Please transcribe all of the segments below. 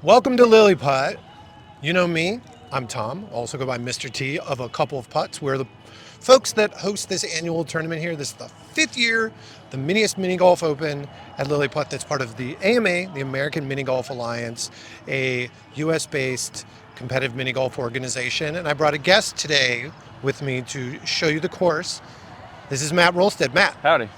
Welcome to Lilli Putt. You know me, I'm Tom, also go by Mr. T of a couple of putts. We're the folks that host this annual tournament here. This is the 5th year, the Miniest Mini Golf Open at Lilli Putt. That's part of the AMA, the American Mini Golf Alliance, a US-based competitive mini golf organization. And I brought a guest today with me to show you the course. This is Matt Roalstad. Matt. Howdy.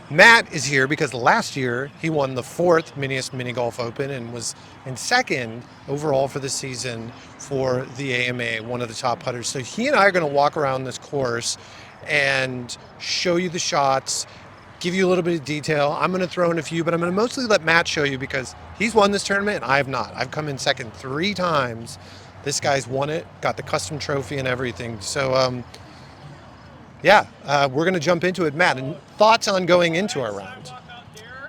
Matt is here because last year he won the 4th Miniest Mini Golf Open and was in second overall for the season for the AMA, one of the top putters. So he and I are going to walk around this course and show you the shots, give you a little bit of detail. I'm going to throw in a few, but I'm going to mostly let Matt show you because he's won this tournament and I have not. I've come in second 3 times. This guy's won it, got the custom trophy and everything. So, we're going to jump into it. Matt, and thoughts on going into our round?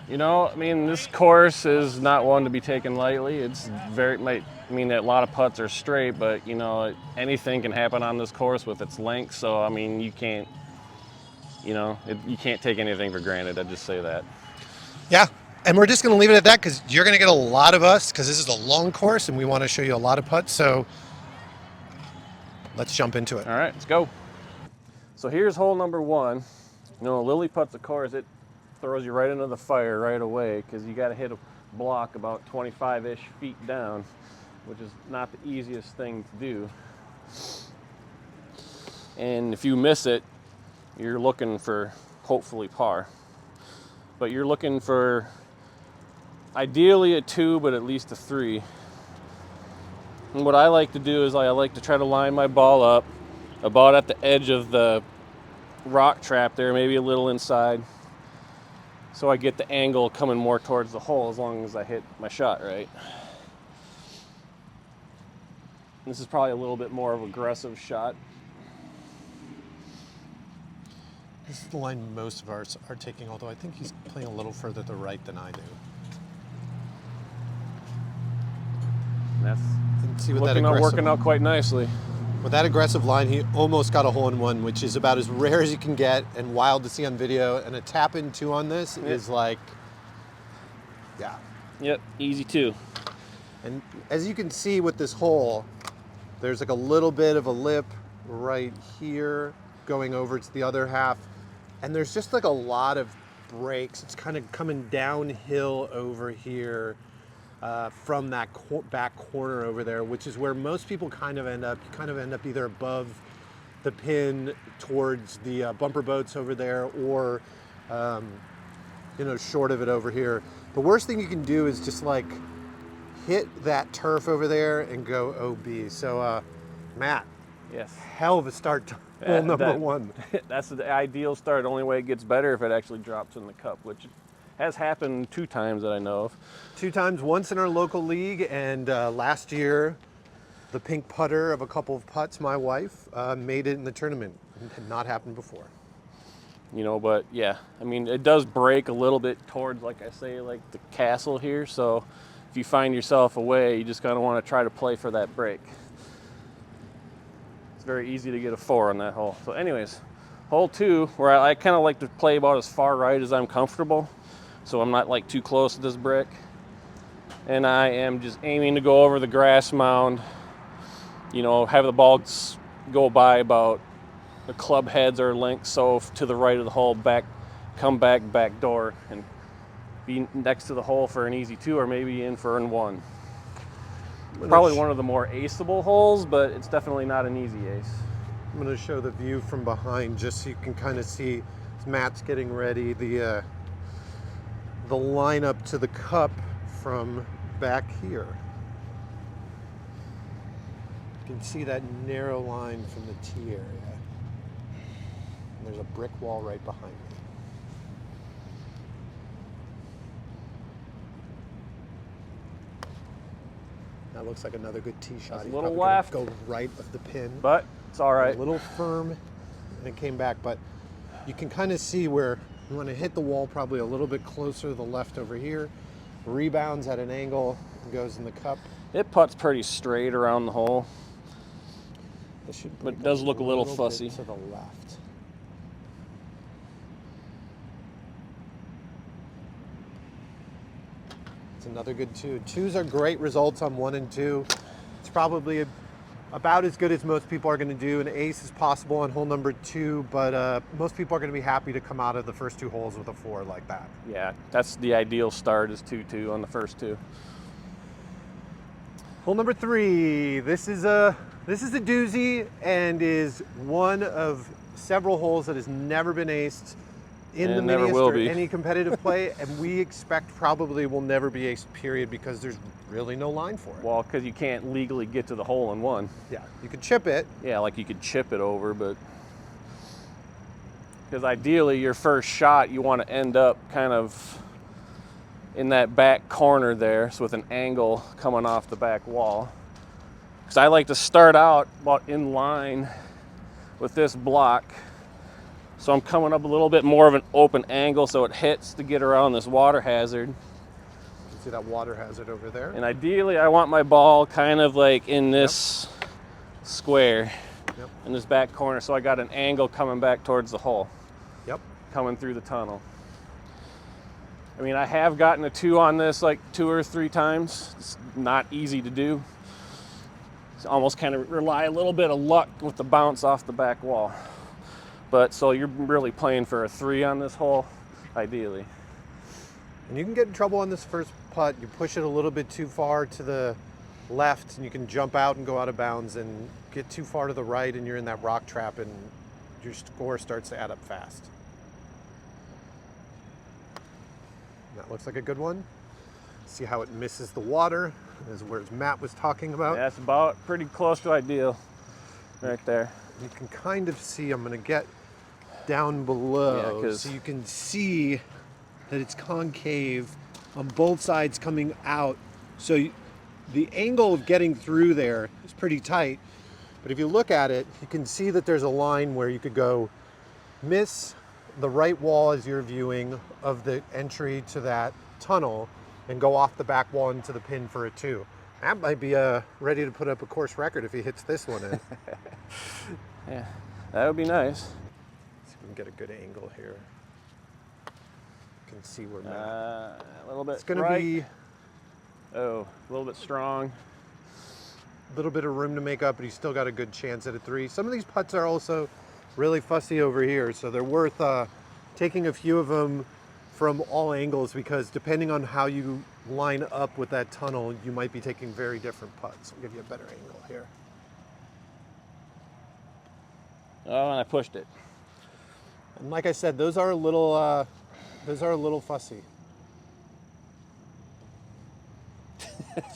You know, I mean, this course is not one to be taken lightly. It's a lot of putts are straight, but, you know, anything can happen on this course with its length. So, I mean, you can't take anything for granted. I'd just say that. Yeah, and we're just going to leave it at that because you're going to get a lot of us because this is a long course and we want to show you a lot of putts. So let's jump into it. All right, let's go. So here's hole number 1. You know, Lilli Putt's a course, it throws you right into the fire right away because you got to hit a block about 25-ish feet down, which is not the easiest thing to do. And if you miss it, you're looking for hopefully par. But you're looking for ideally a 2, but at least a 3. And what I like to do is I like to try to line my ball up about at the edge of the rock trap there, maybe a little inside, so I get the angle coming more towards the hole as long as I hit my shot right. This is probably a little bit more of an aggressive shot. This is the line most of ours are taking, although I think he's playing a little further to the right than I do. And that's working out quite nicely. With that aggressive line, he almost got a hole-in-one, which is about as rare as you can get and wild to see on video. And a tap-in 2 on this is like, yeah. Yep, easy 2. And as you can see with this hole, there's like a little bit of a lip right here going over to the other half. And there's just like a lot of breaks. It's kind of coming downhill over here. From that back corner over there, which is where most people kind of end up. You kind of end up either above the pin towards the bumper boats over there or, short of it over here. The worst thing you can do is just like hit that turf over there and go OB. So, Matt, yes, hell of a start to hole number 1. That's the ideal start. The only way it gets better if it actually drops in the cup, which has happened 2 times that I know of. 2 times, once in our local league, and last year, the pink putter of a couple of putts, my wife, made it in the tournament. It had not happened before. You know, but yeah, I mean, it does break a little bit towards, like I say, like the castle here. So if you find yourself away, you just kind of want to try to play for that break. It's very easy to get a 4 on that hole. So anyways, hole 2, where I kind of like to play about as far right as I'm comfortable. So I'm not like too close to this brick. And I am just aiming to go over the grass mound, you know, have the ball go by about the club heads or length, so to the right of the hole, come back door, and be next to the hole for an easy 2 or maybe in for an 1. Probably one of the more aceable holes, but it's definitely not an easy ace. I'm going to show the view from behind just so you can kind of see as Matt's getting ready the line up to the cup from back here. You can see that narrow line from the tee area. And there's a brick wall right behind me. That looks like another good tee shot. He's a little left. Go right of the pin. But it's all right. A little firm, and it came back. But you can kind of see where you want to hit the wall probably a little bit closer to the left over here. Rebounds at an angle and goes in the cup. It putts pretty straight around the hole. But it does look a little fussy. To the left. another good 2. 2s are great results on 1 and 2. It's probably about as good as most people are going to do. An ace is possible on hole number 2, but most people are going to be happy to come out of the first 2 holes with a 4 like that. Yeah, that's the ideal start, is 2-2 on the first 2. Hole number 3. This is a doozy and is one of several holes that has never been aced in the Miniest or any competitive play, and we expect probably will never be aced, period, because there's really no line for it. Well, because you can't legally get to the hole in one. Yeah, you could chip it. Yeah, like you could chip it over, but because ideally your first shot you want to end up kind of in that back corner there, so with an angle coming off the back wall. Because I like to start out about in line with this block, so I'm coming up a little bit more of an open angle so it hits to get around this water hazard. You can see that water hazard over there. And ideally I want my ball kind of like in this square, in this back corner, so I got an angle coming back towards the hole. Yep. Coming through the tunnel. I mean, I have gotten a 2 on this like 2 or 3 times. It's not easy to do. It's almost kind of rely a little bit of luck with the bounce off the back wall. But so you're really playing for a 3 on this hole, ideally. And you can get in trouble on this first putt. You push it a little bit too far to the left, and you can jump out and go out of bounds, and get too far to the right, and you're in that rock trap, and your score starts to add up fast. That looks like a good one. See how it misses the water, is where Matt was talking about. Yeah, that's about pretty close to ideal right there. You can kind of see, I'm going to get down below, so you can see that it's concave on both sides coming out. So the angle of getting through there is pretty tight, but if you look at it, you can see that there's a line where you could go miss the right wall as you're viewing of the entry to that tunnel and go off the back wall into the pin for a 2. That might be ready to put up a course record if he hits this one in. Yeah, that would be nice. See if we can get a good angle here. You can see where Matt. A little bit. It's going to be. Oh, a little bit strong. A little bit of room to make up, but he's still got a good chance at a 3. Some of these putts are also really fussy over here, so they're worth taking a few of them from all angles, because depending on how you line up with that tunnel, you might be taking very different putts. I'll give you a better angle here. Oh, and I pushed it. And like I said, those are a little fussy.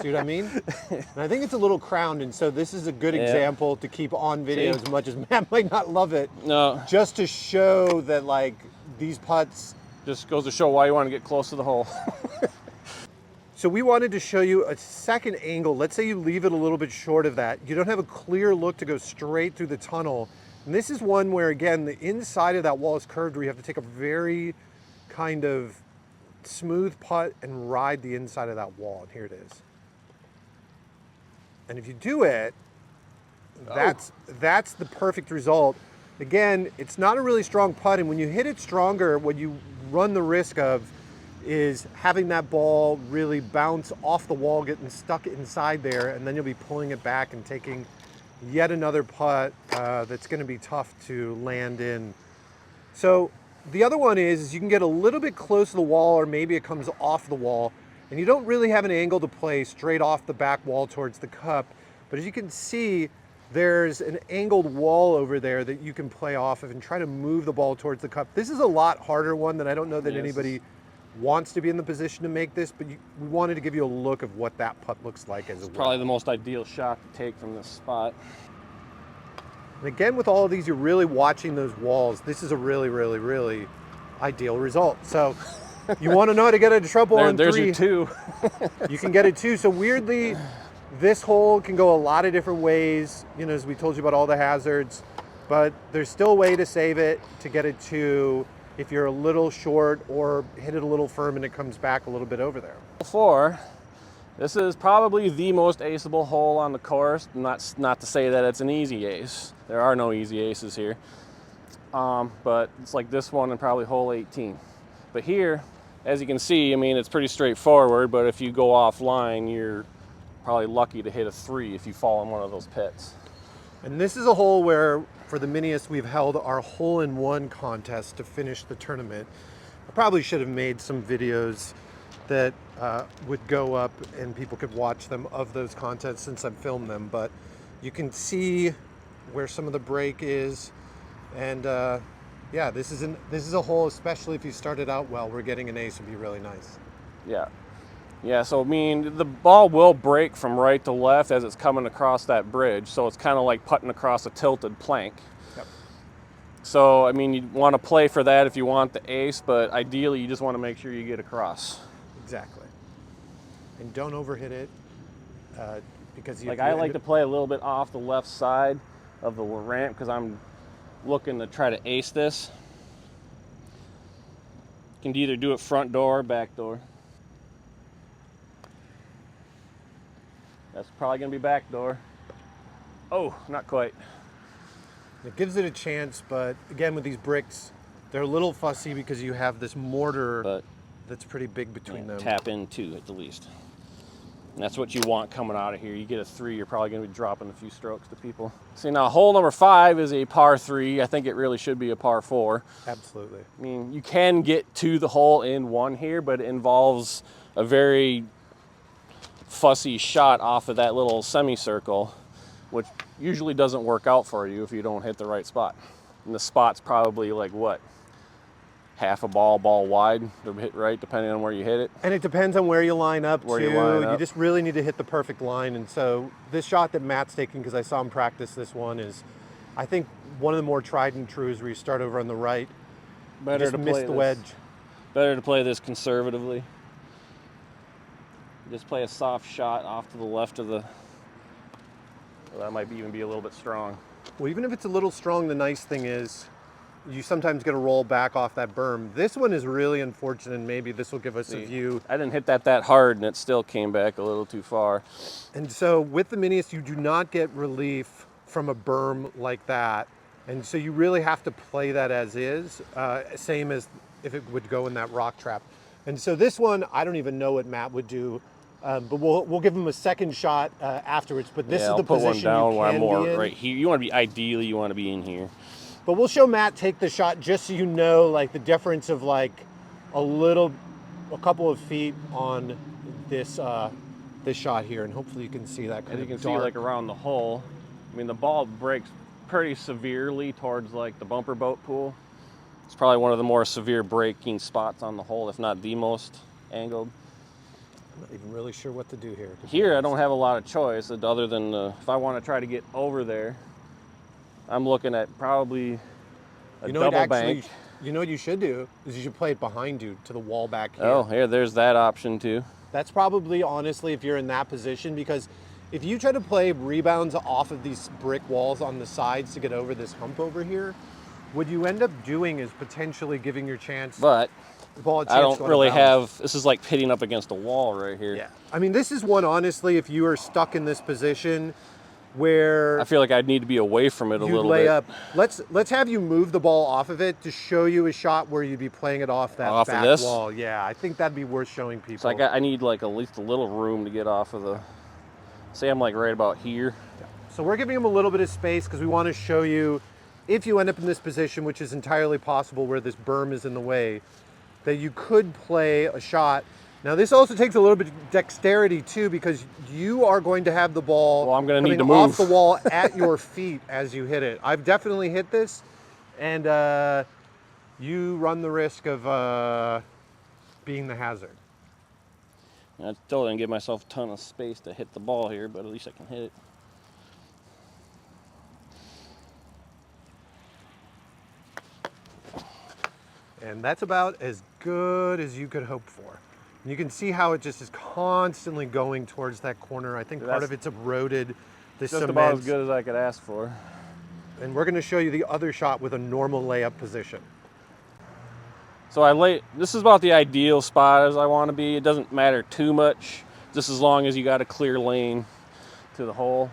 See what I mean? And I think it's a little crowned, and so this is a good example to keep on video as much as Matt might not love it. No. Just to show that, like, these putts. Just goes to show why you want to get close to the hole. So we wanted to show you a second angle. Let's say you leave it a little bit short of that. You don't have a clear look to go straight through the tunnel. And this is one where, again, the inside of that wall is curved, where you have to take a very kind of smooth putt and ride the inside of that wall. And here it is. And if you do it, that's the perfect result. Again, it's not a really strong putt, and when you hit it stronger, what you run the risk of is having that ball really bounce off the wall, getting stuck inside there, and then you'll be pulling it back and taking yet another putt that's going to be tough to land in. So the other one is you can get a little bit close to the wall, or maybe it comes off the wall, and you don't really have an angle to play straight off the back wall towards the cup. But as you can see, there's an angled wall over there that you can play off of and try to move the ball towards the cup. This is a lot harder one that I don't know that anybody wants to be in the position to make this, but we wanted to give you a look of what that putt looks like as well. It's probably the most ideal shot to take from this spot. And again, with all of these, you're really watching those walls. This is a really, really, really ideal result. So you want to know how to get into trouble on 3. There's your 2. You can get it 2. So weirdly, this hole can go a lot of different ways, you know, as we told you about all the hazards, but there's still a way to save it to get it 2 if you're a little short or hit it a little firm and it comes back a little bit over there. 4. This is probably the most aceable hole on the course. Not to say that it's an easy ace. There are no easy aces here. But it's like this one and probably hole 18. But here, as you can see, I mean, it's pretty straightforward, but if you go offline, you're probably lucky to hit a 3 if you fall in one of those pits. And this is a hole where, for the Miniest, we've held our hole-in-one contest to finish the tournament. I probably should have made some videos that would go up and people could watch them of those contests since I've filmed them, but you can see where some of the break is, and yeah, this is a hole, especially if you started out well, where getting an ace would be really nice. Yeah, so I mean, the ball will break from right to left as it's coming across that bridge, so it's kind of like putting across a tilted plank. Yep. So, I mean, you want to play for that if you want the ace, but ideally you just want to make sure you get across. Exactly. And don't overhit it, because Like, I like to play a little bit off the left side of the ramp because I'm looking to try to ace this. You can either do it front door or back door. That's probably going to be back door. Oh, not quite. It gives it a chance, but again, with these bricks, they're a little fussy because you have this mortar that's pretty big between them. Tap in 2 at the least. And that's what you want coming out of here. You get a 3, you're probably going to be dropping a few strokes to people. See, now hole number 5 is a par 3. I think it really should be a par 4. Absolutely. I mean, you can get to the hole in one here, but it involves a very fussy shot off of that little semicircle, which usually doesn't work out for you if you don't hit the right spot. And the spot's probably like, what, half a ball wide to hit right, depending on where you hit it. And it depends on where you line up, too. You just really need to hit the perfect line. And so this shot that Matt's taking, because I saw him practice this one, is, I think, one of the more tried and trues where you start over on the right. Better to miss the wedge. Better to play this conservatively. Just play a soft shot off to the left of the... Well, that might even be a little bit strong. Well, even if it's a little strong, the nice thing is you sometimes get a roll back off that berm. This one is really unfortunate, and maybe this will give us a view. I didn't hit that hard, and it still came back a little too far. And so with the Miniest, you do not get relief from a berm like that. And so you really have to play that as is, same as if it would go in that rock trap. And so this one, I don't even know what Matt would do. But we'll give him a second shot afterwards. But this is the position you can be in. I'll put one down more right here. You want to be, ideally, you want to be in here. But we'll show Matt take the shot just so you know, like, the difference of like a couple of feet on this this shot here, and hopefully you can see that kind of dark. You can see like around the hole. I mean, the ball breaks pretty severely towards like the bumper boat pool. It's probably one of the more severe breaking spots on the hole, if not the most angled. I'm not even really sure what to do here. Here, I don't have a lot of choice other than if I want to try to get over there, I'm looking at probably a double bank. You know what you should do is you should play it behind you to the wall back here. Oh, here, there's that option too. That's probably, honestly, if you're in that position, because if you try to play rebounds off of these brick walls on the sides to get over this hump over here, what you end up doing is potentially giving your chance. But I don't really have. This is like pitting up against a wall right here. Yeah. I mean, this is one, honestly, if you are stuck in this position where I feel like I'd need to be away from it a little lay bit. Up. Let's have you move the ball off of it to show you a shot where you'd be playing it off that back wall. Yeah, I think that'd be worth showing people. So I need like at least a little room to get off of the. Say I'm like right about here. Yeah. So we're giving him a little bit of space because we want to show you, if you end up in this position, which is entirely possible where this berm is in the way, that you could play a shot. Now this also takes a little bit of dexterity too, because you are going to have the ball I'm going to need to coming move off the wall at your feet as you hit it. I've definitely hit this, and you run the risk of being the hazard. I still didn't give myself a ton of space to hit the ball here, but at least I can hit it. And that's about as good as you could hope for. And you can see how it just is constantly going towards that corner. I think part of it's eroded the cement. Just about as good as I could ask for. And we're going to show you the other shot with a normal layup position. So this is about the ideal spot as I want to be. It doesn't matter too much, just as long as you got a clear lane to the hole.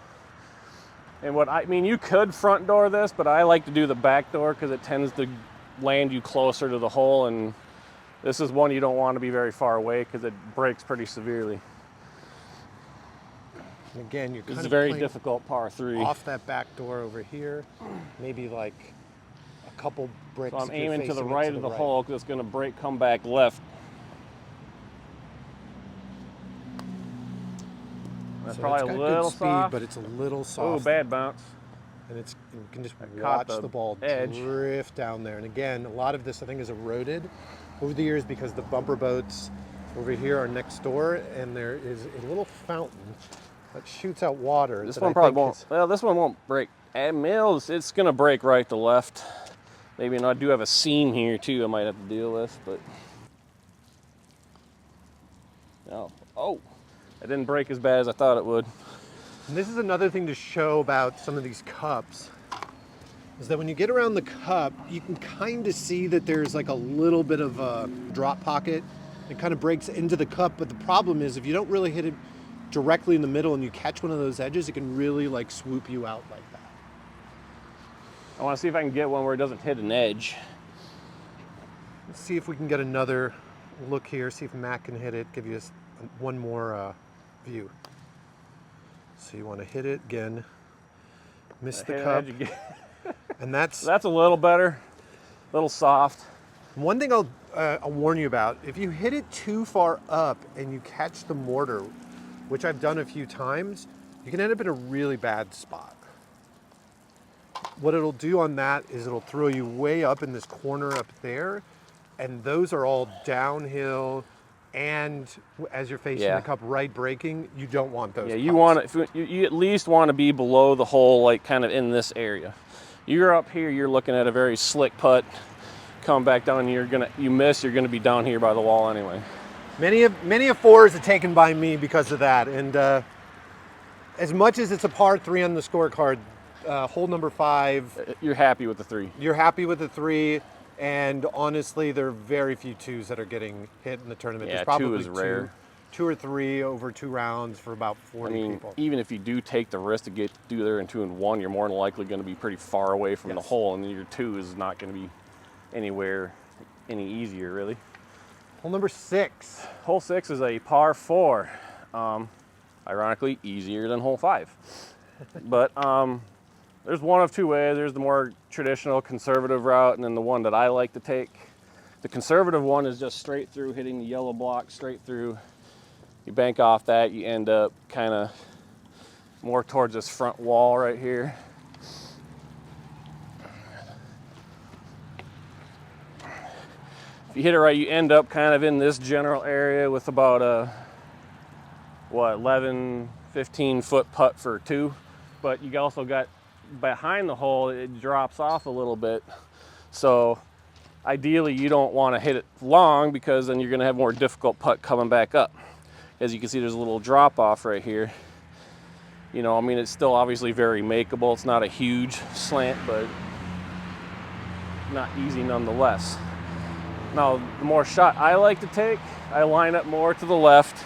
And you could front door this, but I like to do the back door because it tends to land you closer to the hole, and This is one you don't want to be very far away because it breaks pretty severely. And again, you're kind It's of a very playing difficult par 3. off that back door over here, maybe like a couple bricks. So I'm if you're aiming to the facing it right of the hole because it's going to break, come back left. That's So probably it's got a little good speed, soft. but it's a little Oh, soft. bad bounce. And it's, you can just caught watch the the ball edge. drift down there. And again, a lot of this I think is eroded over the years because the bumper boats over here are next door, and there is a little fountain that shoots out water. This that one I probably think won't. Well, this one won't break. At Mills, it's going to break right to left. Maybe, and I do have a seam here too I might have to deal with, but. Oh, it didn't break as bad as I thought it would. And this is another thing to show about some of these cups, is that when you get around the cup, you can kind of see that there's like a little bit of a drop pocket. It kind of breaks into the cup, but the problem is if you don't really hit it directly in the middle and you catch one of those edges, it can really like swoop you out like that. I want to see if I can get one where it doesn't hit an edge. Let's see if we can get another look here, see if Matt can hit it, give you one more view. So you want to hit it again, miss the cup, and that's a little better, a little soft. one thing I'll warn you about. If you hit it too far up and you catch the mortar, which I've done a few times, you can end up in a really bad spot. What it'll do on that is it'll throw you way up in this corner up there, and those are all downhill. And as you're facing the cup right breaking, you don't want those. Yeah, you want to. You at least want to be below the hole, like kind of in this area. You're up here. You're looking at a very slick putt. Come back down. You miss. You're gonna be down here by the wall anyway. Many of fours are taken by me because of that. And as much as it's a par 3 on the scorecard, hole number 5. You're happy with the 3. You're happy with the 3. And honestly, there are very few 2s that are getting hit in the tournament. Yeah, There's probably 2 is rare. 2 or 3 over 2 rounds for about 40 people. Even if you do take the risk to get through there in 2 and 1, you're more than likely going to be pretty far away from the hole, and your 2 is not going to be anywhere any easier, really. Hole number 6. Hole 6 is a par 4. Ironically, easier than hole 5. But there's one of 2 ways. There's the more traditional conservative route, and then the one that I like to take. The conservative one is just straight through, hitting the yellow block straight through. You bank off that, you end up kind of more towards this front wall right here. If you hit it right, you end up kind of in this general area with about a 11, 15 foot putt for 2. But you also got behind the hole, it drops off a little bit. So ideally you don't want to hit it long, because then you're going to have more difficult putt coming back up. As you can see, there's a little drop off right here. You know, I mean, it's still obviously very makeable. It's not a huge slant, but not easy nonetheless. Now, the more shot I like to take, I line up more to the left.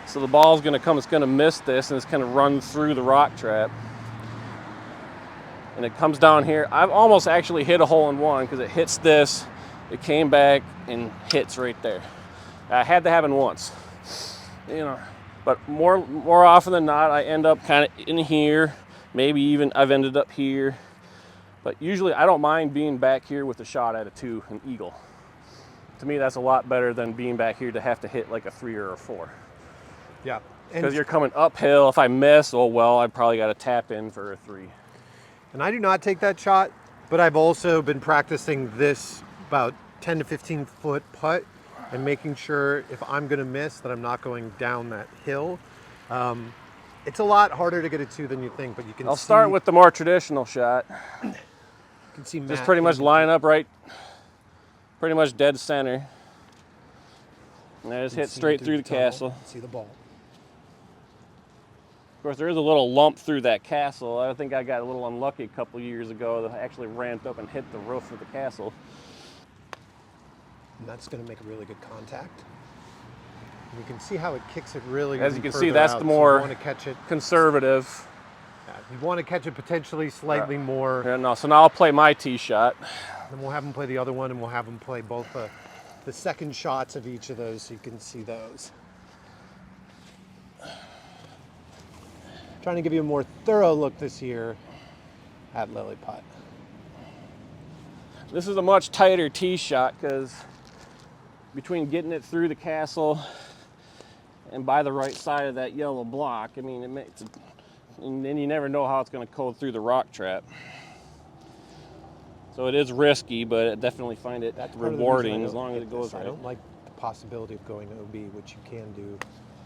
So the ball's going to come, it's going to miss this, and it's going to run through the rock trap. And it comes down here. I've almost actually hit a hole-in-one because it hits this, it came back and hits right there. I had to happen once, you know. But more often than not, I end up kind of in here. Maybe even I've ended up here. But usually I don't mind being back here with a shot at a 2, an eagle. To me, that's a lot better than being back here to have to hit like a 3 or a 4. Yeah. Because you're coming uphill. If I miss, oh well, I probably got to tap in for a 3. And I do not take that shot, but I've also been practicing this about 10 to 15 foot putt and making sure if I'm going to miss that I'm not going down that hill. It's a lot harder to get a 2 than you think, but you can I'll start with the more traditional shot. You can see Matt just pretty much line up right, pretty much dead center. And I just hit straight through the castle. See the ball. Of course, there is a little lump through that castle. I think I got a little unlucky a couple years ago that I actually ramped up and hit the roof of the castle. And that's going to make a really good contact. And you can see how it kicks it really. As you can see, that's the more conservative. Yeah, you want to catch it potentially slightly more. Yeah, no, so now I'll play my tee shot. Then we'll have them play the other one, and we'll have them play both the second shots of each of those so you can see those. Trying to give you a more thorough look this year at Lilli Putt. This is a much tighter tee shot because between getting it through the castle and by the right side of that yellow block, I mean, it makes it, and then you never know how it's going to go through the rock trap. So it is risky, but I definitely find it rewarding as long as it goes right. I don't like the possibility of going OB, which you can do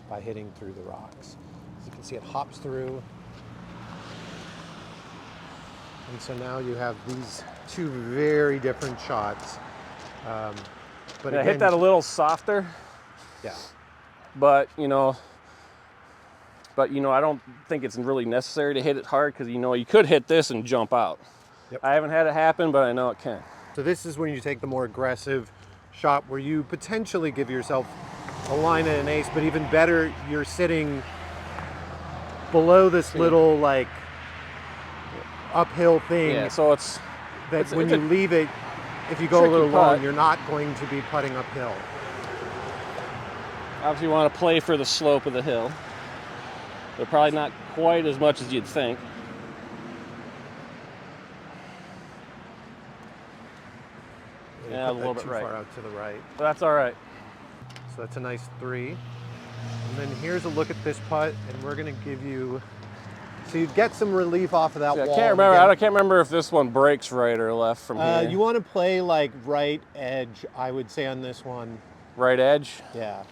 by hitting through the rocks. As you can see, it hops through. And so now you have these two very different shots. But I again, hit that a little softer. Yeah. But you know, I don't think it's really necessary to hit it hard because you could hit this and jump out. Yep. I haven't had it happen, but I know it can. So this is when you take the more aggressive shot where you potentially give yourself a line and an ace, but even better, you're sitting below this little like uphill thing. Yeah, so it's when you leave it, if you go a little putt. long, you're not going to be putting uphill. Obviously, you want to play for the slope of the hill, but probably not quite as much as you'd think. Yeah, a little bit right. Far out to the right. But that's all right. So that's a nice 3. And then here's a look at this putt, and we're going to give you, so you get some relief off of that wall. I can't remember if this one breaks right or left from here. You want to play like right edge, I would say, on this one. Right edge? Yeah.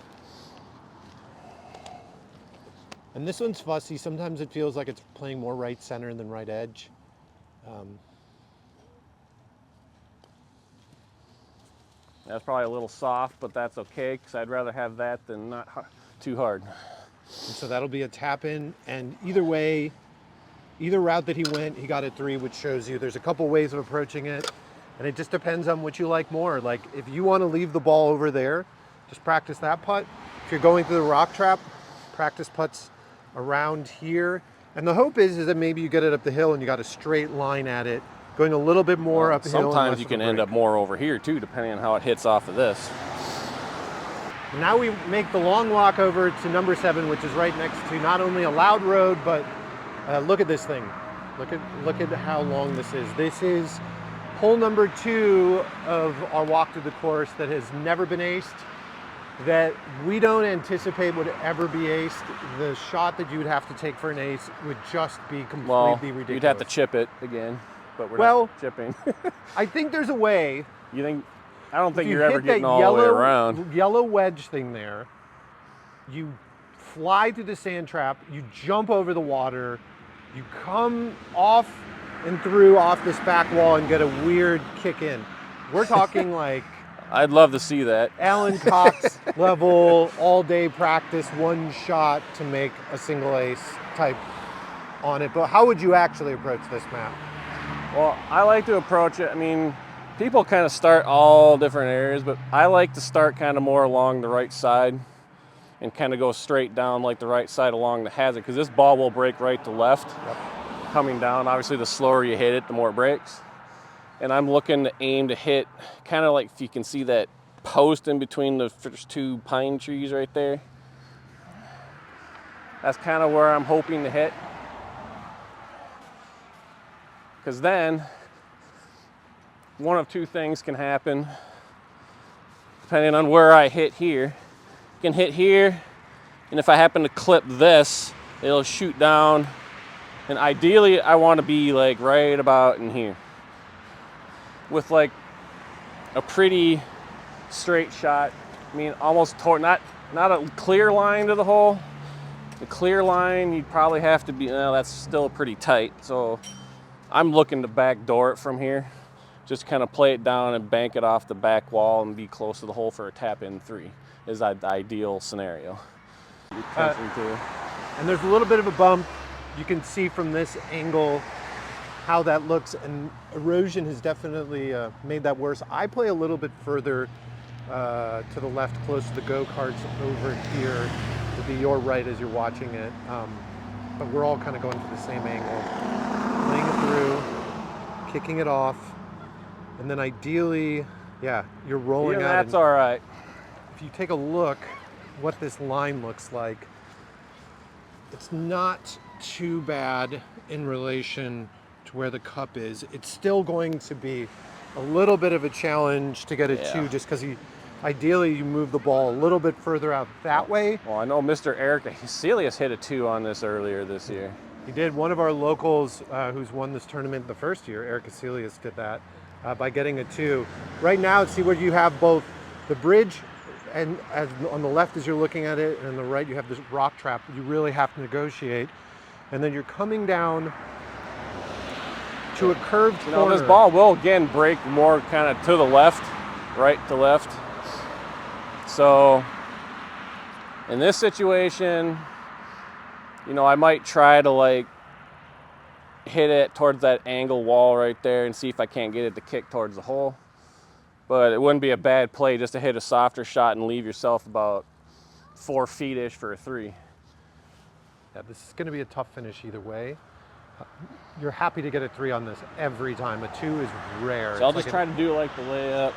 And this one's fussy. Sometimes it feels like it's playing more right center than right edge. That's probably a little soft, but that's okay because I'd rather have that than not too hard. And so that'll be a tap in, and either way, either route that he went, he got a 3, which shows you there's a couple ways of approaching it, and it just depends on what you like more. Like if you want to leave the ball over there, just practice that putt. If you're going through the rock trap, practice putts around here. And the hope is that maybe you get it up the hill and you got a straight line at it, going a little bit more uphill. Sometimes you can end up more over here too, depending on how it hits off of this. Now we make the long walk over to number 7, which is right next to not only a loud road, but look at this thing. Look at how long this is. This is hole number 2 of our walk through the course that has never been aced, that we don't anticipate would ever be aced. The shot that you would have to take for an ace would just be completely ridiculous. You'd have to chip it again, but we're not chipping. I think there's a way. You think? I don't think you're ever getting all the way around. Yellow wedge thing there. You fly through the sand trap. You jump over the water. You come off and through off this back wall and get a weird kick in. We're talking like I'd love to see that. Alan Cox level, all-day practice, one shot to make a single ace type on it. But how would you actually approach this, Matt? Well, I like to approach it. I mean, people kind of start all different areas, but I like to start kind of more along the right side and kind of go straight down like the right side along the hazard, because this ball will break right to left. Yep. Coming down, obviously the slower you hit it, the more it breaks. And I'm looking to aim to hit kind of like, if you can see that post in between the first 2 pine trees right there. That's kind of where I'm hoping to hit. Because then, one of 2 things can happen, depending on where I hit here. I can hit here, and if I happen to clip this, it'll shoot down. And ideally, I want to be like right about in here, with like a pretty straight shot. I mean, almost toward, not a clear line to the hole. The clear line, you'd probably have to be, that's still pretty tight. So I'm looking to backdoor it from here. Just kind of play it down and bank it off the back wall and be close to the hole for a tap-in 3 is the ideal scenario. And there's a little bit of a bump. You can see from this angle how that looks, and erosion has definitely made that worse. I play a little bit further to the left, close to the go-karts over here. It'll be your right as you're watching it. But we're all kind of going for the same angle. Playing it through, kicking it off, and then ideally Yeah, you're rolling Yeah, out. that's all right. If you take a look what this line looks like, it's not too bad in relation to where the cup is. It's still going to be a little bit of a challenge to get a 2 just because ideally you move the ball a little bit further out that way. Well, I know Mr. Eric Celius hit a 2 on this earlier this year. He did. One of our locals who's won this tournament the first year, Eric Celius, did that by getting a 2. Right now, see where you have both the bridge and as on the left as you're looking at it, and on the right you have this rock trap. You really have to negotiate. And then you're coming down to a curved corner. This ball will again break more kind of to the left, right to left. So in this situation, I might try to like hit it towards that angle wall right there and see if I can't get it to kick towards the hole. But it wouldn't be a bad play just to hit a softer shot and leave yourself about 4 feet-ish for a 3. Yeah, this is going to be a tough finish either way. You're happy to get a 3 on this every time. A 2 is rare. So I'll just try to do like the layup.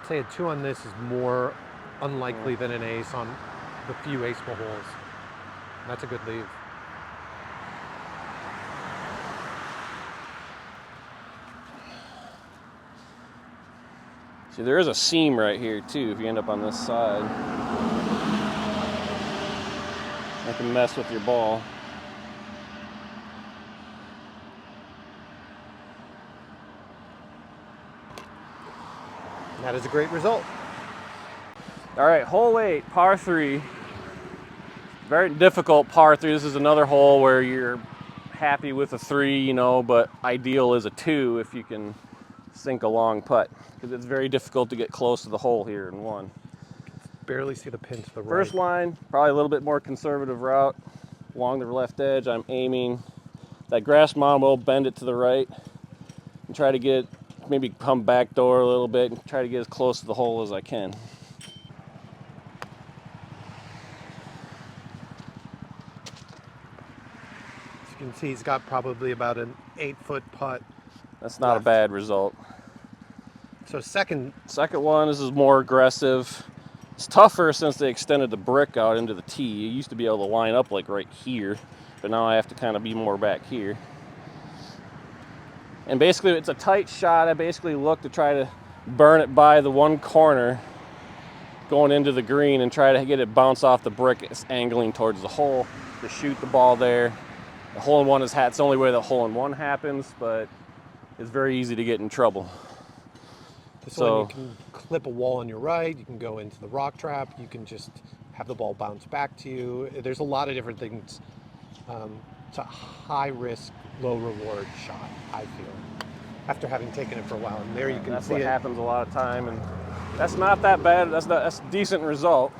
I'd say a 2 on this is more unlikely than an ace on the few aceful holes. That's a good leave. See, there is a seam right here too if you end up on this side. That can mess with your ball. That is a great result. All right, hole 8, par 3. Very difficult par 3. This is another hole where you're happy with a 3, but ideal is a 2 if you can sink a long putt, because it's very difficult to get close to the hole here in 1. Barely see the pin to the right. First line, probably a little bit more conservative route along the left edge. I'm aiming. That grass mound will bend it to the right and try to get, maybe come back door a little bit and try to get as close to the hole as I can. As you can see, he's got probably about an 8-foot putt. That's not a bad result. So second one, this is more aggressive. It's tougher since they extended the brick out into the tee. You used to be able to line up like right here, but now I have to kind of be more back here. And basically it's a tight shot. I basically look to try to burn it by the one corner going into the green and try to get it bounce off the brick. It's angling towards the hole to shoot the ball there. The hole-in-one is it's the only way the hole-in-one happens, but it's very easy to get in trouble. This one you can clip a wall on your right, you can go into the rock trap, you can just have the ball bounce back to you. There's a lot of different things. It's a high risk, low reward shot, I feel, after having taken it for a while. And there you can see that's what happens a lot of time, and that's not that bad. That's a decent result.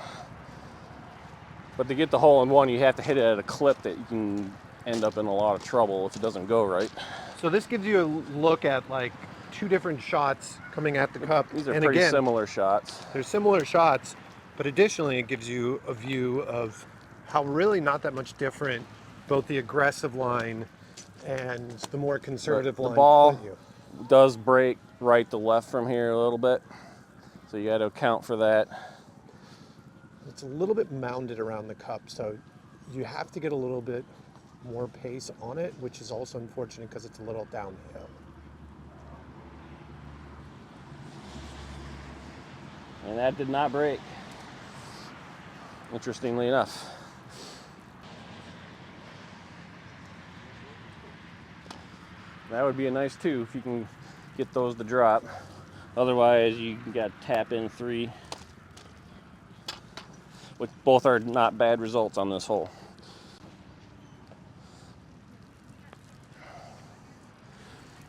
But to get the hole-in-one, you have to hit it at a clip that you can end up in a lot of trouble if it doesn't go right. So this gives you a look at like 2 different shots coming at the cup. These are pretty similar shots. They're similar shots, but additionally it gives you a view of how really not that much different both the aggressive line and the more conservative line. The ball does break right to left from here a little bit, so you got to account for that. It's a little bit mounded around the cup, so you have to get a little bit more pace on it, which is also unfortunate because it's a little downhill. And that did not break, interestingly enough. That would be a nice 2 if you can get those to drop. Otherwise, you got to tap in 3, which both are not bad results on this hole.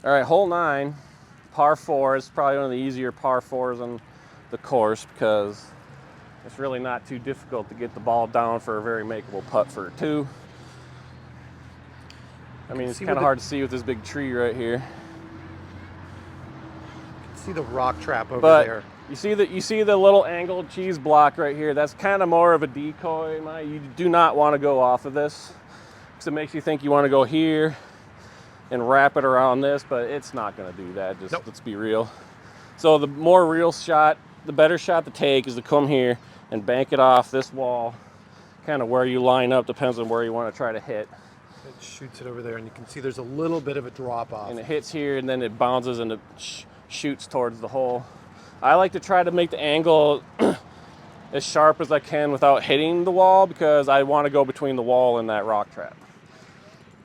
All right, hole 9, par 4. It's probably one of the easier par 4s on the course because it's really not too difficult to get the ball down for a very makeable putt for a 2. I mean, it's kind of hard to see with this big tree right here. You can see the rock trap over there. You see the little angled cheese block right here. That's kind of more of a decoy. You do not want to go off of this because it makes you think you want to go here and wrap it around this, but it's not going to do that. Just Nope. let's be real. So the more real shot, the better shot to take is to come here and bank it off this wall. Kind of where you line up depends on where you want to try to hit. It shoots it over there, and you can see there's a little bit of a drop off. And it hits here, and then it bounces and it shoots towards the hole. I like to try to make the angle as sharp as I can without hitting the wall, because I want to go between the wall and that rock trap.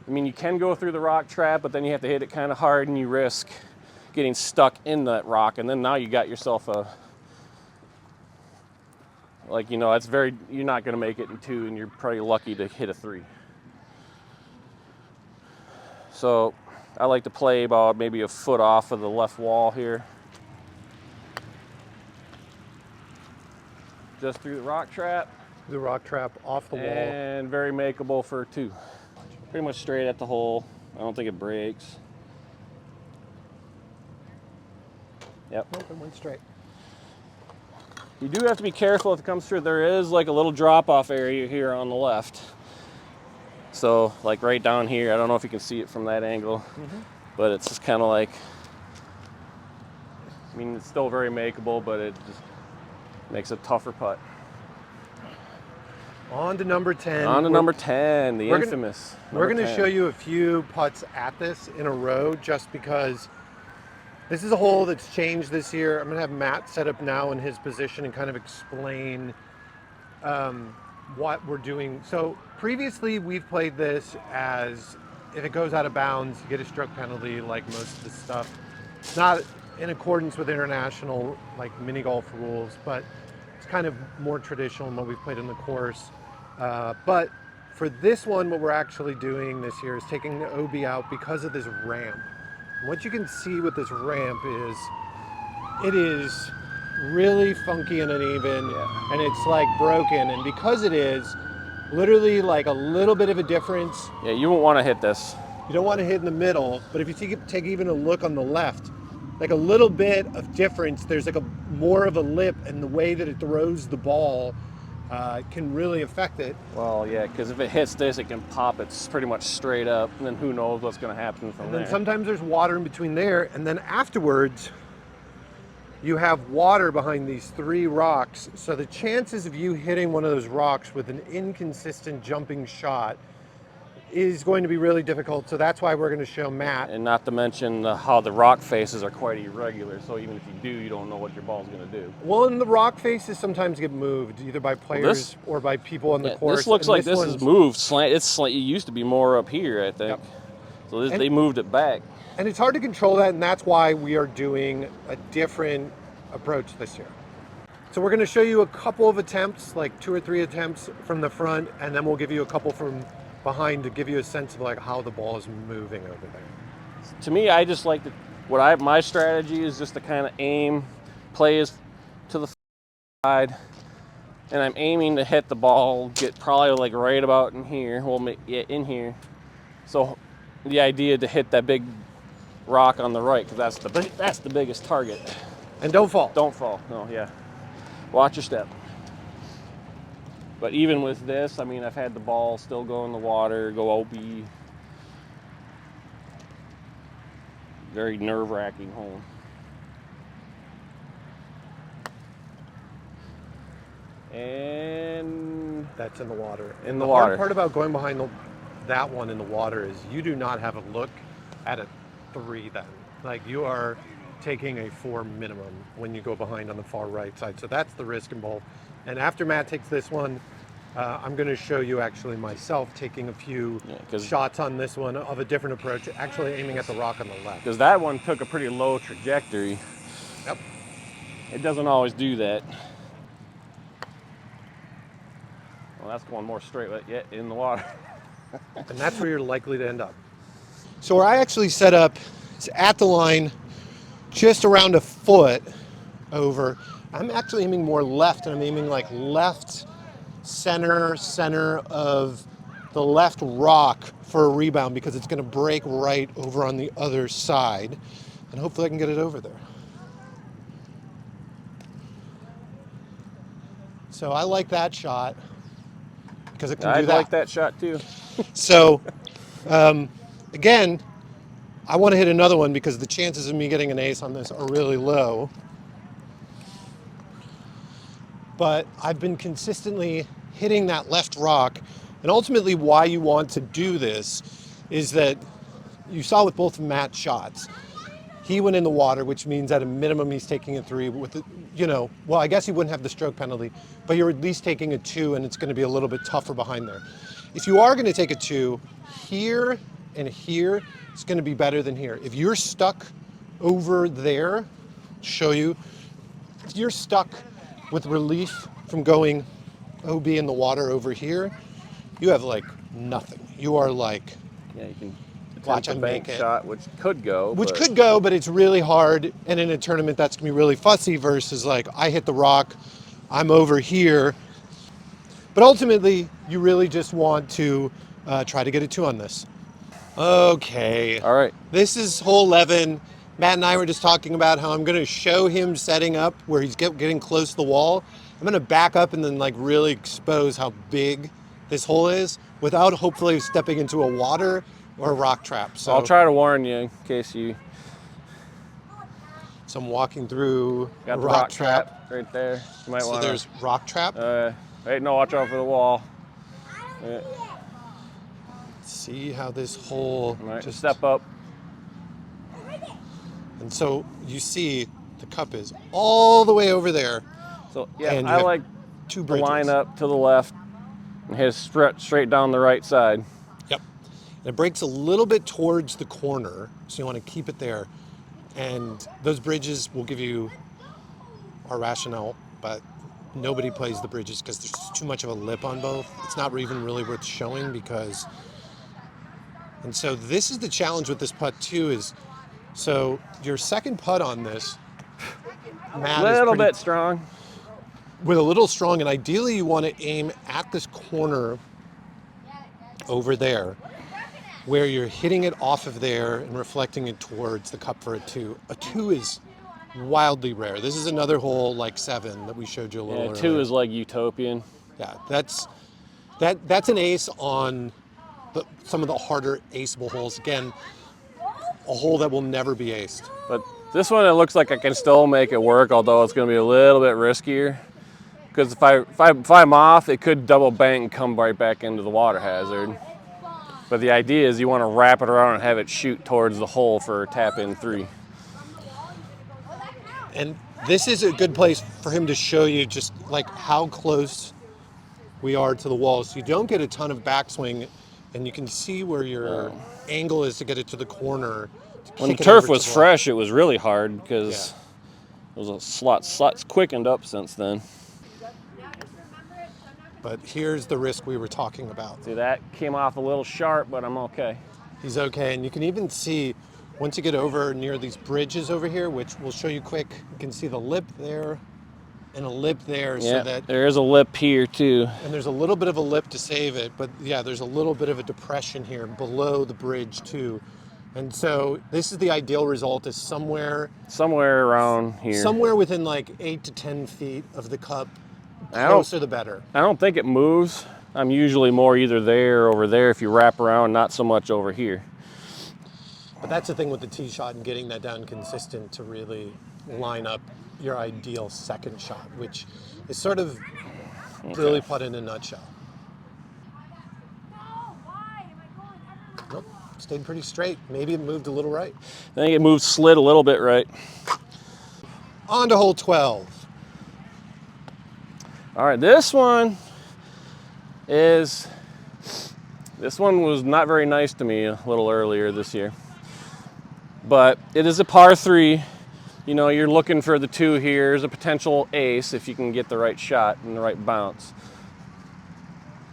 I mean, you can go through the rock trap, but then you have to hit it kind of hard, and you risk getting stuck in that rock, and then now you got yourself a, like, you know, that's very, you're not going to make it in 2, and you're probably lucky to hit a 3. So I like to play about maybe a foot off of the left wall here. Just through the rock trap. The rock trap off the wall. And very makeable for 2. Pretty much straight at the hole. I don't think it breaks. Yep. Nope, it went straight. You do have to be careful if it comes through. There is like a little drop-off area here on the left. So like right down here, I don't know if you can see it from that angle, but it's just kind of like, I mean, it's still very makeable, but it just makes a tougher putt. On to number 10. On to number 10, the infamous. We're going to show you a few putts at this in a row, just because this is a hole that's changed this year. I'm going to have Matt set up now in his position and kind of explain what we're doing. So previously we've played this as, if it goes out of bounds, you get a stroke penalty like most of the stuff. It's not in accordance with international like mini golf rules, but it's kind of more traditional than what we've played in the course. But for this one, what we're actually doing this year is taking the OB out because of this ramp. And what you can see with this ramp is, it is really funky and uneven, and it's like broken. And because it is literally like a little bit of a difference. Yeah, you won't want to hit this. You don't want to hit in the middle, but if you take even a look on the left, like a little bit of difference, there's like a more of a lip, and the way that it throws the ball can really affect it. Well, yeah, because if it hits this, it can pop it pretty much straight up, and then who knows what's going to happen from there. And then sometimes there's water in between there, and then afterwards, you have water behind these 3 rocks. So the chances of you hitting one of those rocks with an inconsistent jumping shot is going to be really difficult. So that's why we're going to show Matt. And not to mention how the rock faces are quite irregular. So even if you do, you don't know what your ball's going to do. Well, and the rock faces sometimes get moved either by players or by people on the course. This looks like this is moved. It used to be more up here, I think. Yep. So they moved it back. And it's hard to control that, and that's why we are doing a different approach this year. So we're going to show you a couple of attempts, like 2 or 3 attempts from the front, and then we'll give you a couple from behind to give you a sense of like how the ball is moving over there. To me, I just like to, my strategy is just to kind of aim, play to the side, and I'm aiming to hit the ball, get probably like right about in here, in here. So the idea to hit that big rock on the right, because that's the biggest target. And don't fall. Don't fall. No, yeah. Watch your step. But even with this, I mean, I've had the ball still go in the water, go OB. Very nerve-wracking hole. And that's in the water. In the water. Hard part about going behind that one in the water is you do not have a look at a 3 then. Like, you are taking a 4 minimum when you go behind on the far right side. So that's the risk involved. And after Matt takes this one, I'm going to show you actually myself taking a few shots on this one of a different approach, actually aiming at the rock on the left. Because that one took a pretty low trajectory. Yep. It doesn't always do that. Well, that's going more straight, but yet in the water. And that's where you're likely to end up. So where I actually set up is at the line, just around a foot over. I'm actually aiming more left, and I'm aiming like left center of the left rock for a rebound, because it's going to break right over on the other side, and hopefully I can get it over there. So I like that shot because it can do that. I like that shot too. So again, I want to hit another one because the chances of me getting an ace on this are really low. But I've been consistently hitting that left rock. And ultimately why you want to do this is that you saw with both Matt's shots. He went in the water, which means at a minimum he's taking a 3 with, well, I guess he wouldn't have the stroke penalty, but you're at least taking a 2 and it's going to be a little bit tougher behind there. If you are going to take a 2, here and here, it's going to be better than here. If you're stuck over there, show you, if you're stuck with relief from going OB in the water over here, you have like nothing. You are like, yeah, you can watch a I bank make it. shot, which could go. But it's really hard. And in a tournament, that's gonna be really fussy versus like, I hit the rock, I'm over here. But ultimately, you really just want to try to get a 2 on this. Okay. All right. This is hole 11. Matt and I were just talking about how I'm gonna show him setting up where he's getting close to the wall. I'm gonna back up and then like really expose how big this hole is without hopefully stepping into a water or a rock trap. So I'll try to warn you in case you. So I'm walking through Got a the rock trap right there. You might So want there's rock trap. Wait, no, watch out for the wall. Yeah. See how this hole All right, just step up. And so you see the cup is all the way over there. So yeah, And you I have like 2 to bridges. line up to the left and hit straight down the right side. Yep. And it breaks a little bit towards the corner, so you want to keep it there. And those bridges will give you our rationale, but nobody plays the bridges because there's too much of a lip on both. It's not even really worth showing because. And so this is the challenge with this putt too is, so your second putt on this, Matt, A is little pretty- bit strong. with a little strong, and ideally you want to aim at this corner over there where you're hitting it off of there and reflecting it towards the cup for a 2. A 2 is wildly rare. This is another hole like 7 that we showed you a little Yeah, earlier. 2 is like utopian. Yeah, that's an ace on some of the harder aceable holes. Again, a hole that will never be aced. But this one, it looks like I can still make it work, although it's going to be a little bit riskier. Because if I'm off, it could double bank and come right back into the water hazard. But the idea is you want to wrap it around and have it shoot towards the hole for a tap-in 3. And this is a good place for him to show you just like how close we are to the wall. So you don't get a ton of backswing, and you can see where your angle is to get it to the corner. When the turf was fresh, it was really hard because Yeah. it was a slots quickened up since then. But here's the risk we were talking about. See, that came off a little sharp, but I'm okay. He's okay, and you can even see once you get over near these bridges over here, which we'll show you quick, you can see the lip there and a lip there. Yeah, So that, there is a lip here too. and there's a little bit of a lip to save it, but yeah, there's a little bit of a depression here below the bridge too. And so this is the ideal result, is somewhere Somewhere around here. somewhere within like 8 to 10 feet of the cup. I don't- Closer the better. I don't think it moves. I'm usually more either there or over there if you wrap around, not so much over here. But that's the thing with the tee shot and getting that down consistent to really line up your ideal second shot, which is sort of Lilli Putt in a nutshell. Nope, stayed pretty straight. Maybe it moved a little right. I think it moved slid a little bit right. On to hole 12. All right, this one was not very nice to me a little earlier this year. But it is a par 3. You know, you're looking for the 2 here. There's a potential ace if you can get the right shot and the right bounce.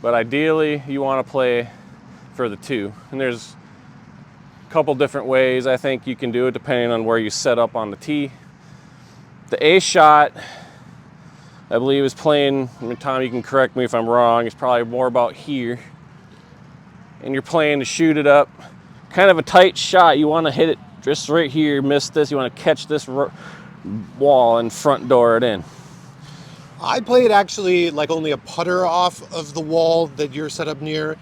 But ideally, you want to play for the 2. And there's a couple different ways I think you can do it depending on where you set up on the tee. The ace shot, I believe, is playing, I mean, Tom, you can correct me if I'm wrong, it's probably more about here. And you're playing to shoot it up. Kind of a tight shot. You want to hit it just right here, miss this. You want to catch this wall and front door it in. I played actually like only a putter off of the wall that you're set up near,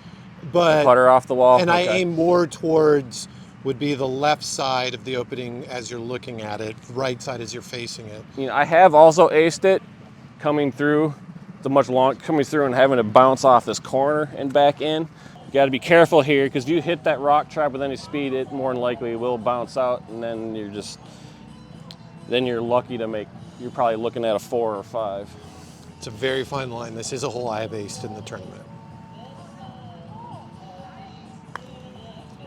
but Putter off the wall. and I Okay. aim more towards would be the left side of the opening as you're looking at it, right side as you're facing it. You know, I have also aced it coming through coming through and having to bounce off this corner and back in. You got to be careful here because if you hit that rock trap with any speed, it more than likely will bounce out, and then you're lucky to make. You're probably looking at a 4 or 5. It's a very fine line. This is a hole I have aced in the tournament.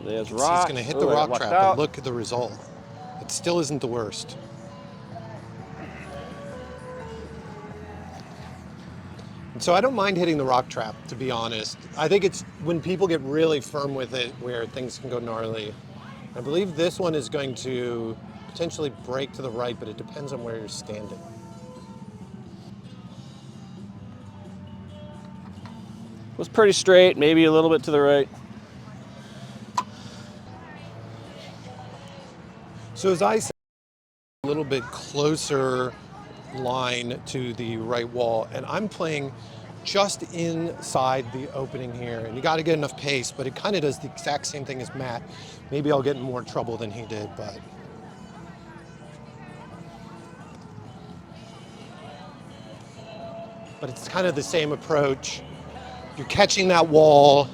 There's He's rock. going to hit the rock trap, but look at the result. It still isn't the worst. And so I don't mind hitting the rock trap, to be honest. I think it's when people get really firm with it where things can go gnarly. I believe this one is going to potentially break to the right, but it depends on where you're standing. It was pretty straight, maybe a little bit to the right. So as I said, a little bit closer line to the right wall, and I'm playing just inside the opening here, and you got to get enough pace, but it kind of does the exact same thing as Matt. Maybe I'll get in more trouble than he did, but it's kind of the same approach. You're catching that wall,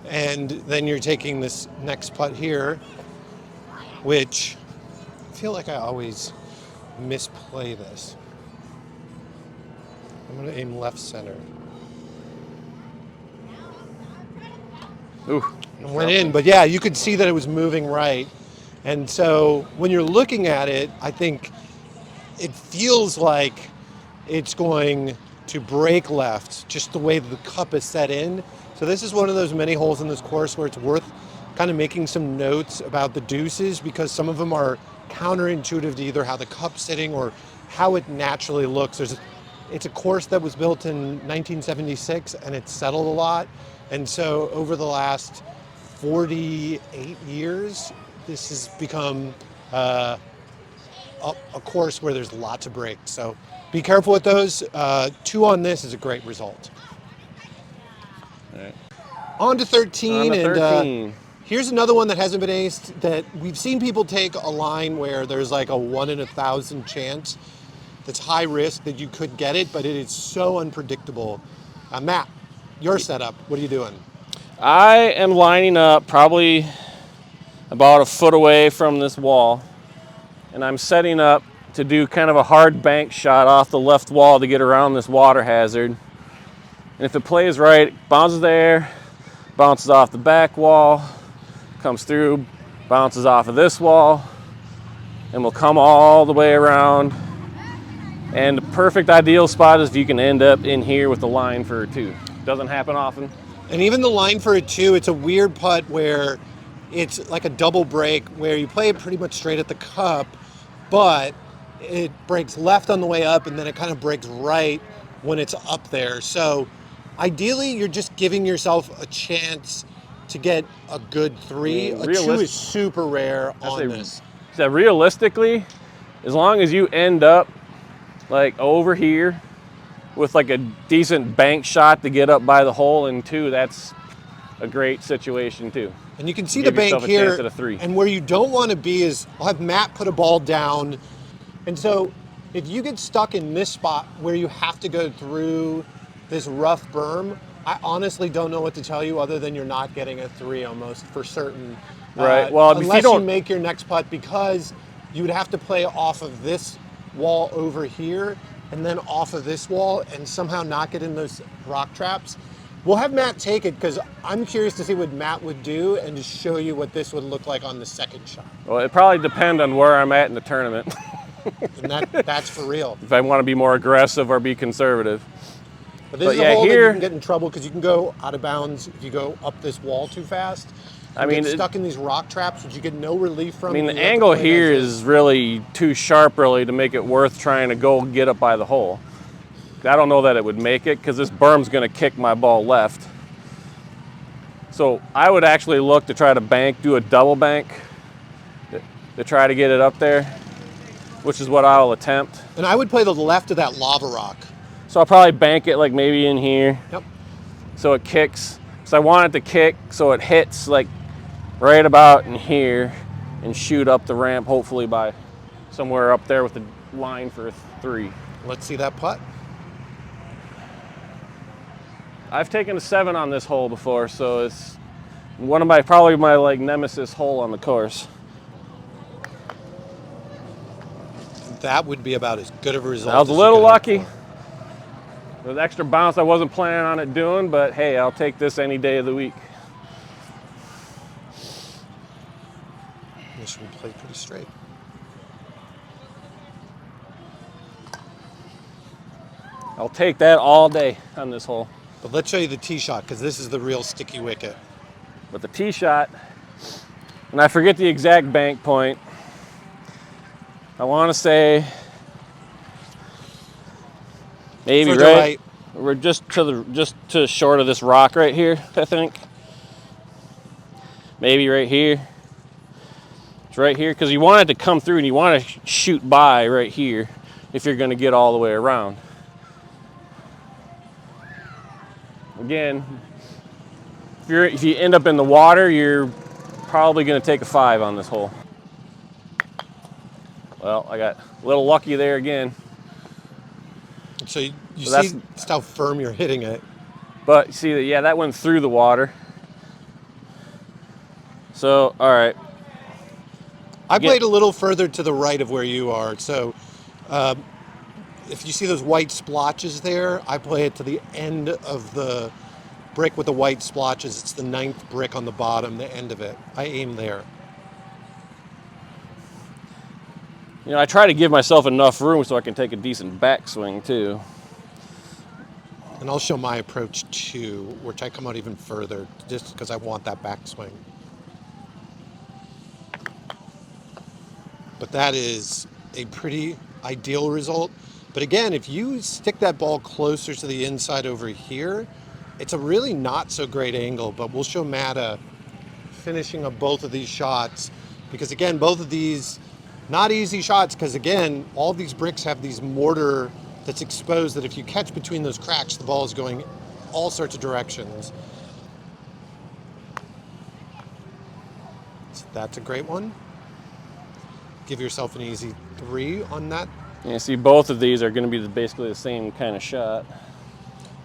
and then you're taking this next putt here, which I feel like I always misplay this. I'm going to aim left center. Ooh. It went in, but yeah, you could see that it was moving right. And so when you're looking at it, I think it feels like it's going to break left, just the way the cup is set in. So this is one of those many holes in this course where it's worth kind of making some notes about the deuces, because some of them are counterintuitive to either how the cup's sitting or how it naturally looks. It's a course that was built in 1976 and it's settled a lot. And so over the last 48 years, this has become a course where there's lots of breaks. So be careful with those. 2 on this is a great result. All right. On to 13. On to 13. And here's another one that hasn't been aced, that we've seen people take a line where there's like a 1 in 1,000 chance. That's high risk that you could get it, but it is so unpredictable. Matt, your setup, what are you doing? I am lining up probably about a foot away from this wall, and I'm setting up to do kind of a hard bank shot off the left wall to get around this water hazard. And if it plays right, it bounces there, bounces off the back wall, comes through, bounces off of this wall, and will come all the way around. And the perfect ideal spot is if you can end up in here with the line for a 2. Doesn't happen often. And even the line for a 2, it's a weird putt where it's like a double break where you play it pretty much straight at the cup, but it breaks left on the way up and then it kind of breaks right when it's up there. So ideally, you're just giving yourself a chance to get a good 3. A 2 is super rare on this. So realistically, as long as you end up like over here with like a decent bank shot to get up by the hole in 2, that's a great situation too. And you can see the bank here, at a 3. And where you don't want to be is, I'll have Matt put a ball down, and so if you get stuck in this spot where you have to go through this rough berm, I honestly don't know what to tell you other than you're not getting a 3 almost for certain. Right, well, unless you make your next putt, because you would have to play off of this wall over here and then off of this wall and somehow not get in those rock traps. We'll have Matt take it because I'm curious to see what Matt would do and just show you what this would look like on the second shot. Well, it probably depends on where I'm at in the tournament. And that's for real. If I want to be more aggressive or be conservative. But this is a hole that you can get in trouble because you can go out of bounds if you go up this wall too fast. I mean, get stuck in these rock traps, which you get no relief from. I mean, the angle here is really too sharp, really, to make it worth trying to go get up by the hole. I don't know that it would make it because this berm's going to kick my ball left. So I would actually look to try to do a double bank to try to get it up there, which is what I'll attempt. And I would play the left of that lava rock. So I'll probably bank it like maybe in here. Yep. So it kicks. So I want it to kick so it hits like right about in here and shoot up the ramp, hopefully by somewhere up there with the line for a 3. Let's see that putt. I've taken a 7 on this hole before, so it's one of my, probably my like nemesis hole on the course. That would be about as good of a result. I was a as you little could hope lucky. for. With extra bounce I wasn't planning on it doing, but hey, I'll take this any day of the week. This one played pretty straight. I'll take that all day on this hole. But let's show you the tee shot, because this is the real sticky wicket. With the tee shot, and I forget the exact bank point, I want to say maybe right. We're just to short of this rock right here, I think. Maybe right here. It's right here because you want it to come through and you want to shoot by right here if you're going to get all the way around. Again, if you end up in the water, you're probably going to take a 5 on this hole. Well, I got a little lucky there again. So you see just how firm you're hitting it. But see, yeah, that went through the water. So, all right. I played a little further to the right of where you are. So if you see those white splotches there, I play it to the end of the brick with the white splotches. It's the 9th brick on the bottom, the end of it. I aim there. You know, I try to give myself enough room so I can take a decent backswing too. And I'll show my approach too, which I come out even further just because I want that backswing. But that is a pretty ideal result. But again, if you stick that ball closer to the inside over here, it's a really not so great angle, but we'll show Matt finishing of both of these shots, because again, both of these, not easy shots, because again, all these bricks have these mortar that's exposed that if you catch between those cracks, the ball is going all sorts of directions. So that's a great one. Give yourself an easy 3 on that. You see, both of these are going to be basically the same kind of shot.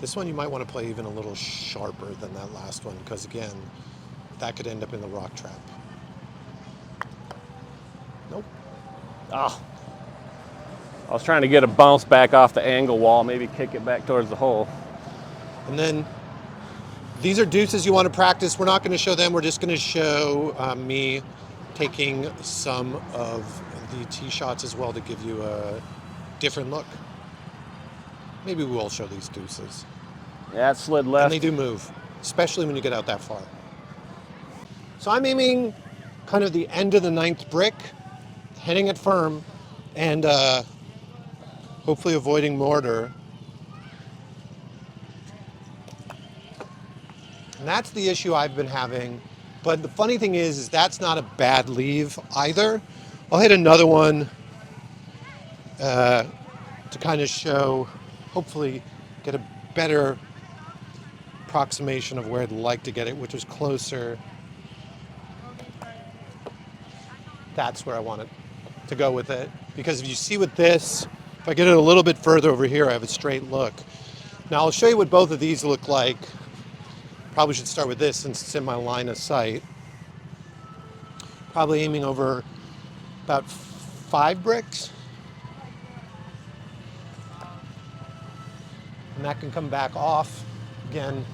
This one you might want to play even a little sharper than that last one, because again, that could end up in the rock trap. Nope. Oh. I was trying to get a bounce back off the angle wall, maybe kick it back towards the hole. And then these are deuces you want to practice. We're not going to show them. We're just going to show me taking some of the tee shots as well to give you a different look. Maybe we will show these deuces. Yeah, it slid left. And they do move, especially when you get out that far. So I'm aiming kind of the end of the 9th brick, hitting it firm, and hopefully avoiding mortar. And that's the issue I've been having. But the funny thing is that's not a bad leave either. I'll hit another one to kind of show, hopefully get a better approximation of where I'd like to get it, which is closer. That's where I want it to go with it. Because if you see with this, if I get it a little bit further over here, I have a straight look. Now I'll show you what both of these look like. Probably should start with this since it's in my line of sight. Probably aiming over about 5 bricks. And that can come back off. Again,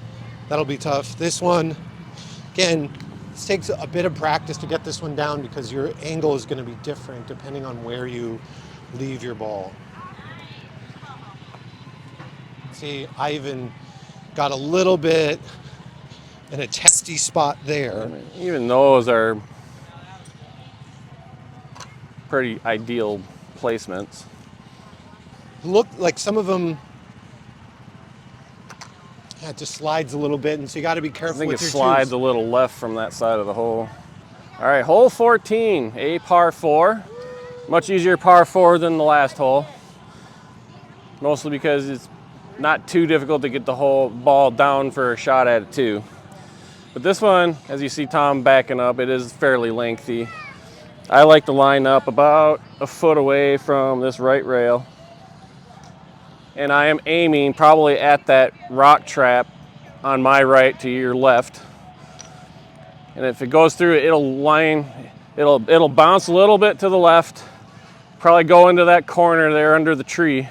that'll be tough. This one, again, it takes a bit of practice to get this one down because your angle is going to be different depending on where you leave your ball. See, I even got a little bit in a testy spot there. Even those are pretty ideal placements. Look like some of them, yeah, it just slides a little bit, and so you got to be careful I think with it your slides tubes. a little left from that side of the hole. All right, hole 14, a par 4. Much easier par 4 than the last hole. Mostly because it's not too difficult to get the whole ball down for a shot at it too. But this one, as you see Tom backing up, it is fairly lengthy. I like to line up about a foot away from this right rail. And I am aiming probably at that rock trap on my right to your left. And if it goes through, it'll bounce a little bit to the left, probably go into that corner there under the tree,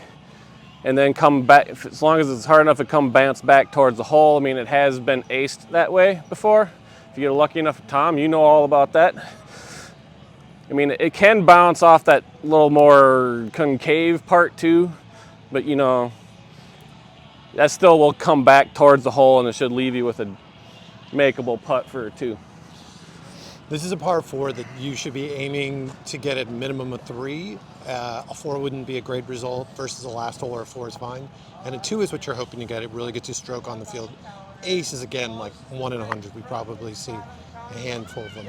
and then come back. As long as it's hard enough, it bounce back towards the hole. I mean, it has been aced that way before. If you get lucky enough, Tom, you know all about that. I mean, it can bounce off that little more concave part too, but you know, that still will come back towards the hole, and it should leave you with a makeable putt for a 2. This is a par 4 that you should be aiming to get at minimum of 3. A 4 wouldn't be a great result versus the last hole, or a 4 is fine. And a 2 is what you're hoping to get. It really gets you stroke on the field. Ace is, again, like 1 in 100. We probably see a handful of them.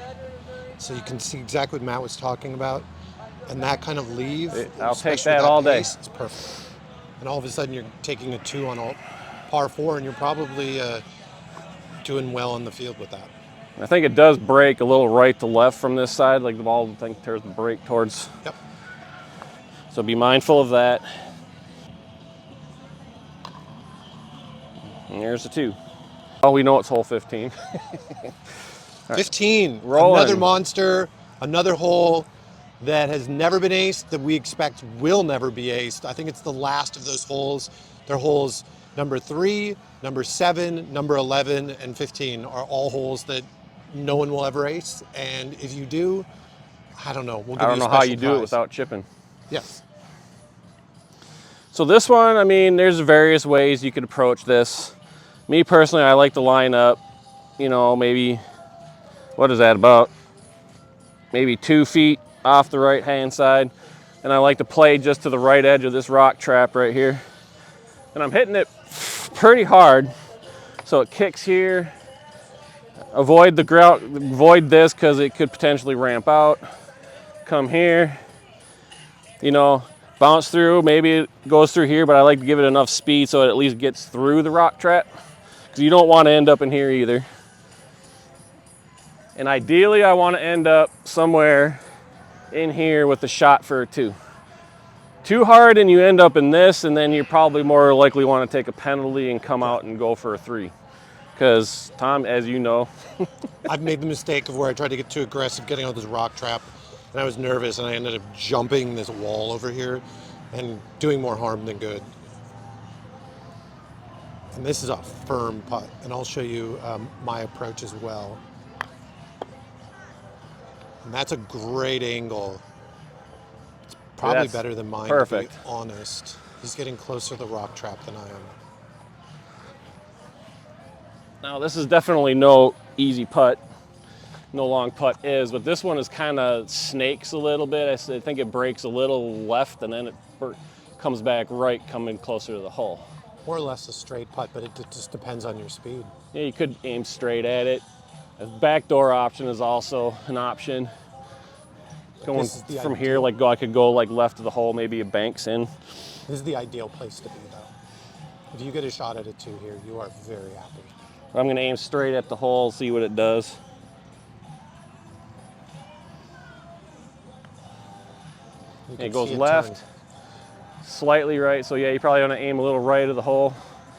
So you can see exactly what Matt was talking about. And that kind of leave, I'll take that all day. Ace, it's perfect. And all of a sudden you're taking a 2 on a par 4, and you're probably doing well on the field with that. I think it does break a little right to left from this side, like the ball, I think there's a break towards. Yep. So be mindful of that. And there's the 2. Oh, we know it's hole 15. 15, rolling. Another monster, another hole that has never been aced, that we expect will never be aced. I think it's the last of those holes. They're holes number 3, number 7, number 11, and 15 are all holes that no one will ever ace. And if you do, I don't know. We'll give I don't you a know how special you do prize. it without chipping. Yes. So this one, I mean, there's various ways you could approach this. Me personally, I like to line up, you know, maybe, what is that, about maybe 2 feet off the right-hand side. And I like to play just to the right edge of this rock trap right here. And I'm hitting it pretty hard. So it kicks here. Avoid the grout, avoid this because it could potentially ramp out. Come here, you know, bounce through. Maybe it goes through here, but I like to give it enough speed so it at least gets through the rock trap, because you don't want to end up in here either. And ideally, I want to end up somewhere in here with a shot for a 2. Too hard and you end up in this, and then you probably more likely want to take a penalty and come out and go for a 3. Because, Tom, as you know, I've made the mistake of where I tried to get too aggressive getting out of this rock trap, and I was nervous, and I ended up jumping this wall over here and doing more harm than good. And this is a firm putt, and I'll show you my approach as well. And that's a great angle. It's probably better than mine, perfect. to be honest. He's getting closer to the rock trap than I am. Now this is definitely no easy putt. No long putt is, but this one is kind of snakes a little bit. I think it breaks a little left and then it comes back right, coming closer to the hole. More or less a straight putt, but it just depends on your speed. Yeah, you could aim straight at it. A backdoor option is also an option. Going from here, like I could go like left of the hole, maybe a banks in. This is the ideal place to be, though. If you get a shot at a 2 here, you are very happy. I'm going to aim straight at the hole, see what it does. It goes left, slightly right. So yeah, you probably want to aim a little right of the hole.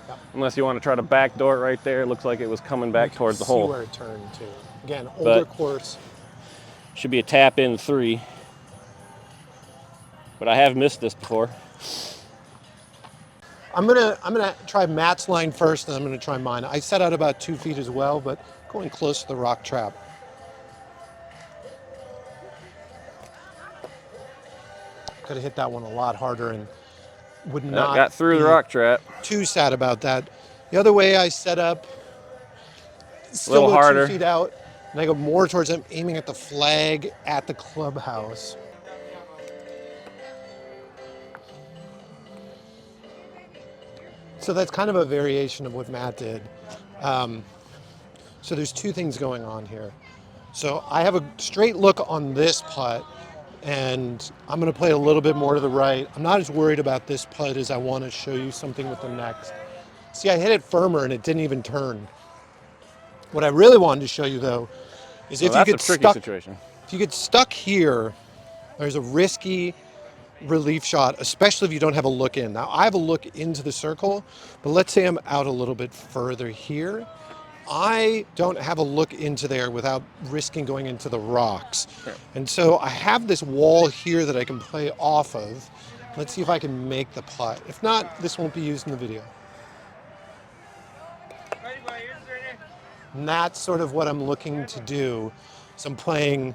Yep. Unless you want to try to backdoor it right there. It looks like it was coming back towards the hole. See where it turned to. Again, older course. Should be a tap in 3. But I have missed this before. I'm gonna try Matt's line first, and I'm gonna try mine. I set out about 2 feet as well, but going close to the rock trap. Could have hit that one a lot harder and would not got through the rock trap. Too sad about that. The other way I set up, still a little harder. 2 feet out, and I go more towards him, aiming at the flag at the clubhouse. So that's kind of a variation of what Matt did. So there's 2 things going on here. So I have a straight look on this putt, and I'm going to play a little bit more to the right. I'm not as worried about this putt as I want to show you something with the next. See, I hit it firmer and it didn't even turn. What I really wanted to show you though is So if you that's a get tricky stuck, situation. if you get stuck here, there's a risky relief shot, especially if you don't have a look in. Now I have a look into the circle, but let's say I'm out a little bit further here. I don't have a look into there without risking going into the rocks. Here. And so I have this wall here that I can play off of. Let's see if I can make the putt. If not, this won't be used in the video. And that's sort of what I'm looking to do. So I'm playing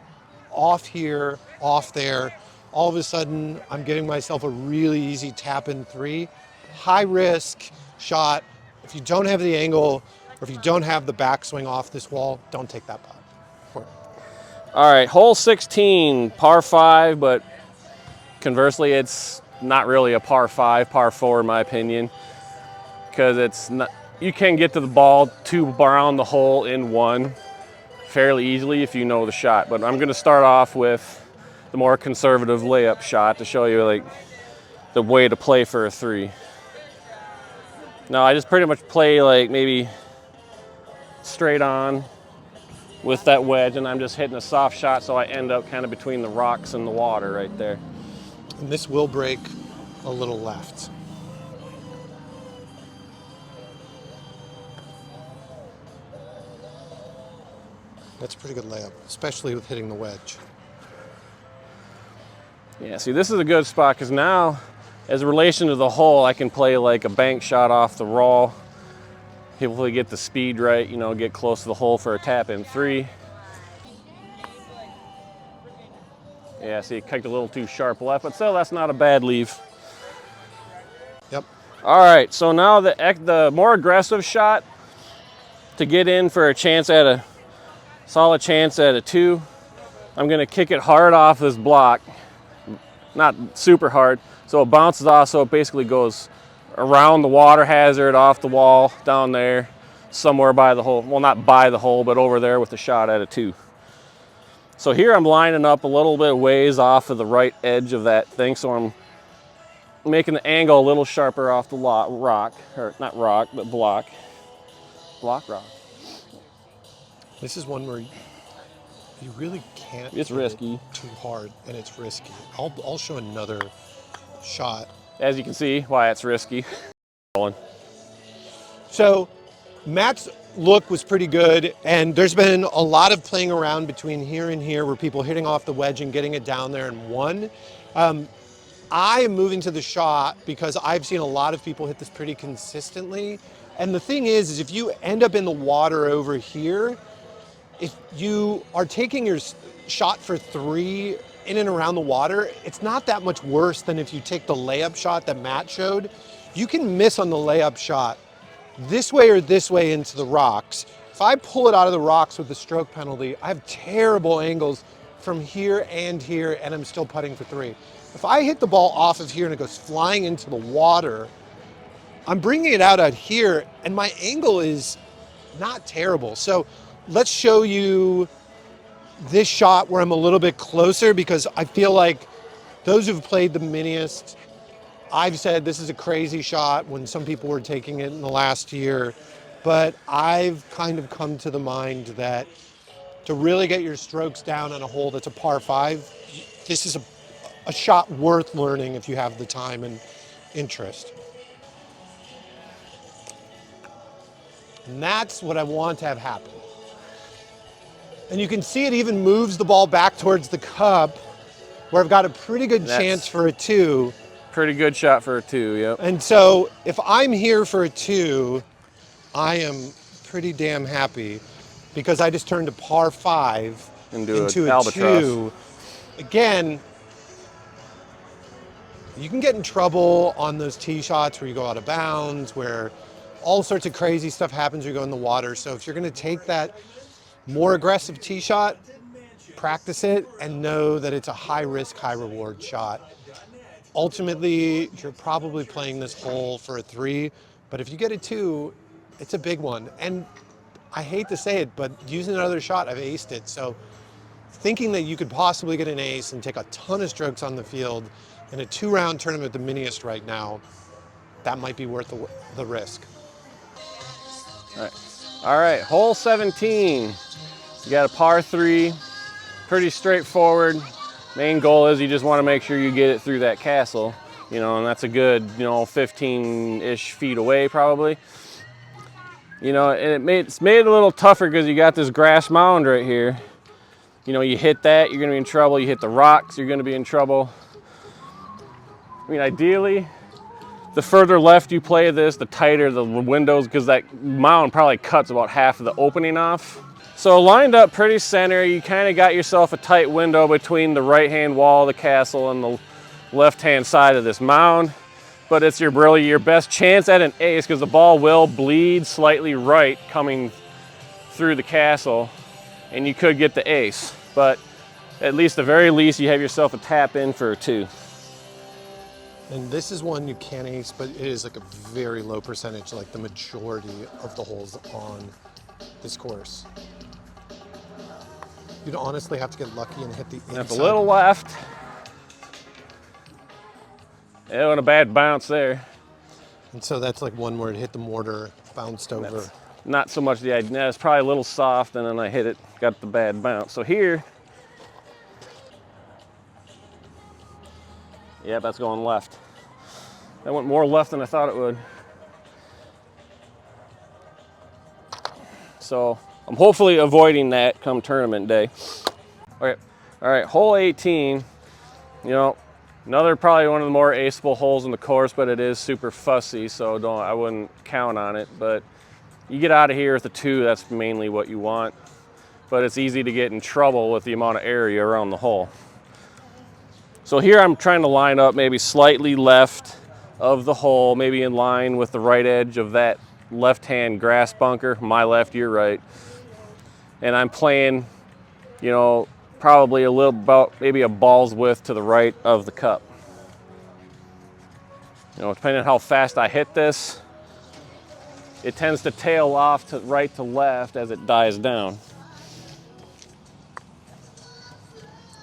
off here, off there. All of a sudden, I'm giving myself a really easy tap in three. High risk shot. If you don't have the angle, or if you don't have the backswing off this wall, don't take that putt. All right, hole 16, par 5, but conversely, it's not really a par 5, par 4 in my opinion, because it's not. You can get to the ball around the hole in one fairly easily if you know the shot. But I'm going to start off with the more conservative layup shot to show you like the way to play for a 3. Now I just pretty much play like maybe straight on with that wedge, and I'm just hitting a soft shot, so I end up kind of between the rocks and the water right there. And this will break a little left. That's a pretty good layup, especially with hitting the wedge. Yeah, see, this is a good spot because now, as a relation to the hole, I can play like a bank shot off the roll. Hopefully get the speed right, you know, get close to the hole for a tap in 3. Yeah, see, it kicked a little too sharp left, but still, that's not a bad leave. Yep. All right, so now the more aggressive shot to get in for a chance at a solid chance at a 2. I'm gonna kick it hard off this block, not super hard, so it bounces off, so it basically goes around the water hazard, off the wall, down there, somewhere by the hole. Well, not by the hole, but over there with the shot at a 2. So here I'm lining up a little bit ways off of the right edge of that thing, so I'm making the angle a little sharper off the rock, or not rock, but block. Block rock. This is one where you really can't. It's risky. Too hard, and it's risky. I'll show another shot. As you can see, why it's risky. So Matt's look was pretty good, and there's been a lot of playing around between here and here where people hitting off the wedge and getting it down there in one. I am moving to the shot because I've seen a lot of people hit this pretty consistently. And the thing is if you end up in the water over here, if you are taking your shot for 3 in and around the water, it's not that much worse than if you take the layup shot that Matt showed. You can miss on the layup shot this way or this way into the rocks. If I pull it out of the rocks with the stroke penalty, I have terrible angles from here, and I'm still putting for 3. If I hit the ball off of here and it goes flying into the water, I'm bringing it out here, and my angle is not terrible. So let's show you this shot where I'm a little bit closer, because I feel like those who've played the Miniest, I've said this is a crazy shot when some people were taking it in the last year, but I've kind of come to the mind that to really get your strokes down on a hole that's a par 5, this is a shot worth learning if you have the time and interest. And that's what I want to have happen. And you can see it even moves the ball back towards the cup, where I've got a pretty good chance for a 2. Pretty good shot for a 2, yep. And so if I'm here for a 2, I am pretty damn happy, because I just turned a par 5 into a 2. Again, you can get in trouble on those tee shots where you go out of bounds, where all sorts of crazy stuff happens when you go in the water. So if you're going to take that more aggressive tee shot, practice it and know that it's a high risk, high reward shot. Ultimately, you're probably playing this hole for a 3, but if you get a 2, it's a big one. And I hate to say it, but using another shot, I've aced it. So thinking that you could possibly get an ace and take a ton of strokes on the field in a 2-round tournament at the Miniest right now, that might be worth the risk. All right. All right, hole 17. You got a par 3, pretty straightforward. Main goal is you just want to make sure you get it through that castle, you know, and that's a good, 15-ish feet away probably. You know, and it's made it a little tougher because you got this grass mound right here. You know, you hit that, you're gonna be in trouble. You hit the rocks, you're gonna be in trouble. I mean, ideally, the further left you play this, the tighter the windows, because that mound probably cuts about half of the opening off. So lined up pretty center, you kind of got yourself a tight window between the right-hand wall of the castle and the left-hand side of this mound. But it's really your best chance at an ace because the ball will bleed slightly right coming through the castle, and you could get the ace. But at least, the very least, you have yourself a tap in for a 2. And this is one you can ace, but it is like a very low percentage, like the majority of the holes on this course. You'd honestly have to get lucky and hit the inside. That's a little left. Yeah, and a bad bounce there. And so that's like one where it hit the mortar, bounced over. That's not so much the idea. It's probably a little soft, and then I hit it, got the bad bounce. So here, yeah, that's going left. That went more left than I thought it would. So I'm hopefully avoiding that come tournament day. All right, hole 18, another probably one of the more aceable holes in the course, but it is super fussy, so I wouldn't count on it. But you get out of here with a 2, that's mainly what you want. But it's easy to get in trouble with the amount of area around the hole. So here I'm trying to line up maybe slightly left of the hole, maybe in line with the right edge of that left-hand grass bunker, my left, your right. And I'm playing, probably a little about maybe a ball's width to the right of the cup. Depending on how fast I hit this, it tends to tail off to right to left as it dies down.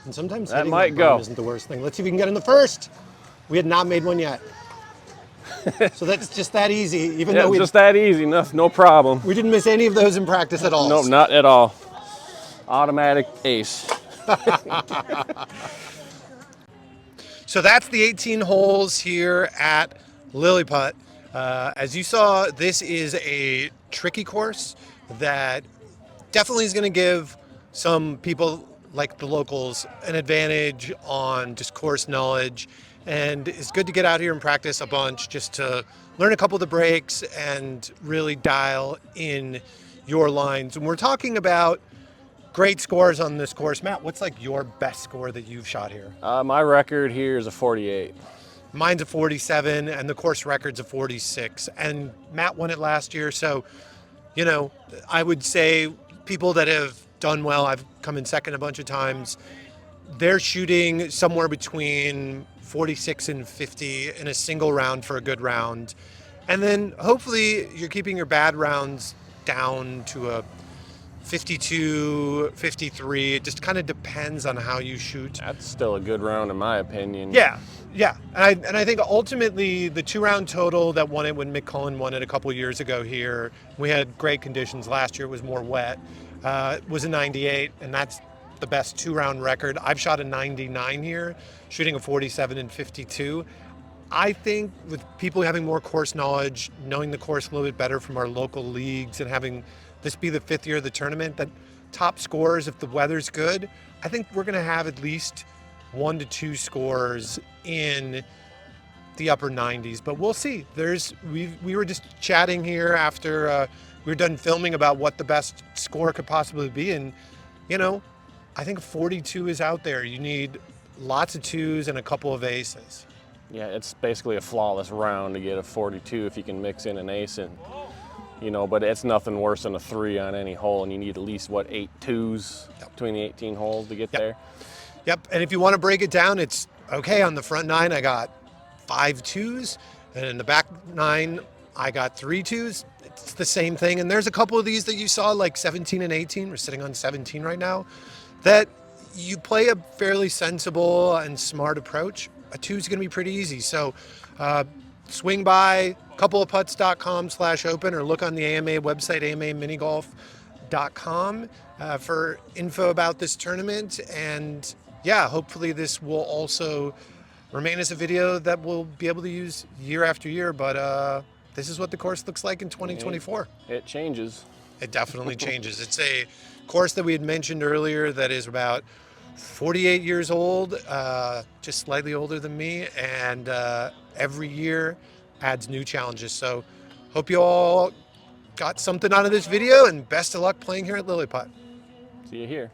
And sometimes that hitting might that go. isn't the worst thing. Let's see if we can get in the first. We had not made one yet. So that's just that easy. Even though just that easy, no problem. We didn't miss any of those in practice at all. Nope, not at all. Automatic ace. So that's the 18 holes here at Lilli Putt. As you saw, this is a tricky course that definitely is going to give some people like the locals an advantage on just course knowledge. And it's good to get out here and practice a bunch just to learn a couple of the breaks and really dial in your lines. And we're talking about great scores on this course. Matt, what's like your best score that you've shot here? My record here is a 48. Mine's a 47, and the course record's a 46. And Matt won it last year, so, I would say people that have done well, I've come in second a bunch of times, they're shooting somewhere between 46 and 50 in a single round for a good round. And then hopefully you're keeping your bad rounds down to a 52, 53. It just kind of depends on how you shoot. That's still a good round in my opinion. Yeah. And I think ultimately the 2-round total that won it when Mick Cullen won it a couple years ago here, we had great conditions. Last year it was more wet, was a 98, and that's the best 2-round record. I've shot a 99 here, shooting a 47 and 52. I think with people having more course knowledge, knowing the course a little bit better from our local leagues, and having this be the 5th year of the tournament, that top scores, if the weather's good, I think we're going to have at least 1 to 2 scores in the upper 90s. But we'll see. We were just chatting here after we were done filming about what the best score could possibly be, and I think 42 is out there. You need lots of 2s and a couple of aces. Yeah, it's basically a flawless round to get a 42 if you can mix in an ace, and but it's nothing worse than a 3 on any hole, and you need at least 8 2s between the 18 holes to get there. Yep, and if you want to break it down, it's okay. On the front 9, I got 5 2s, and in the back 9, I got 3 2s. It's the same thing, and there's a couple of these that you saw, like 17 and 18. We're sitting on 17 right now. That you play a fairly sensible and smart approach. A 2 is going to be pretty easy. So swing by, coupleofputts.com/open, or look on the AMA website, amaminigolf.com, for info about this tournament. And yeah, hopefully this will also remain as a video that we'll be able to use year after year. But this is what the course looks like in 2024. It changes. It definitely changes. It's a course that we had mentioned earlier that is about 48 years old, just slightly older than me, and every year adds new challenges. So hope you all got something out of this video, and best of luck playing here at Lilli Putt. See you here.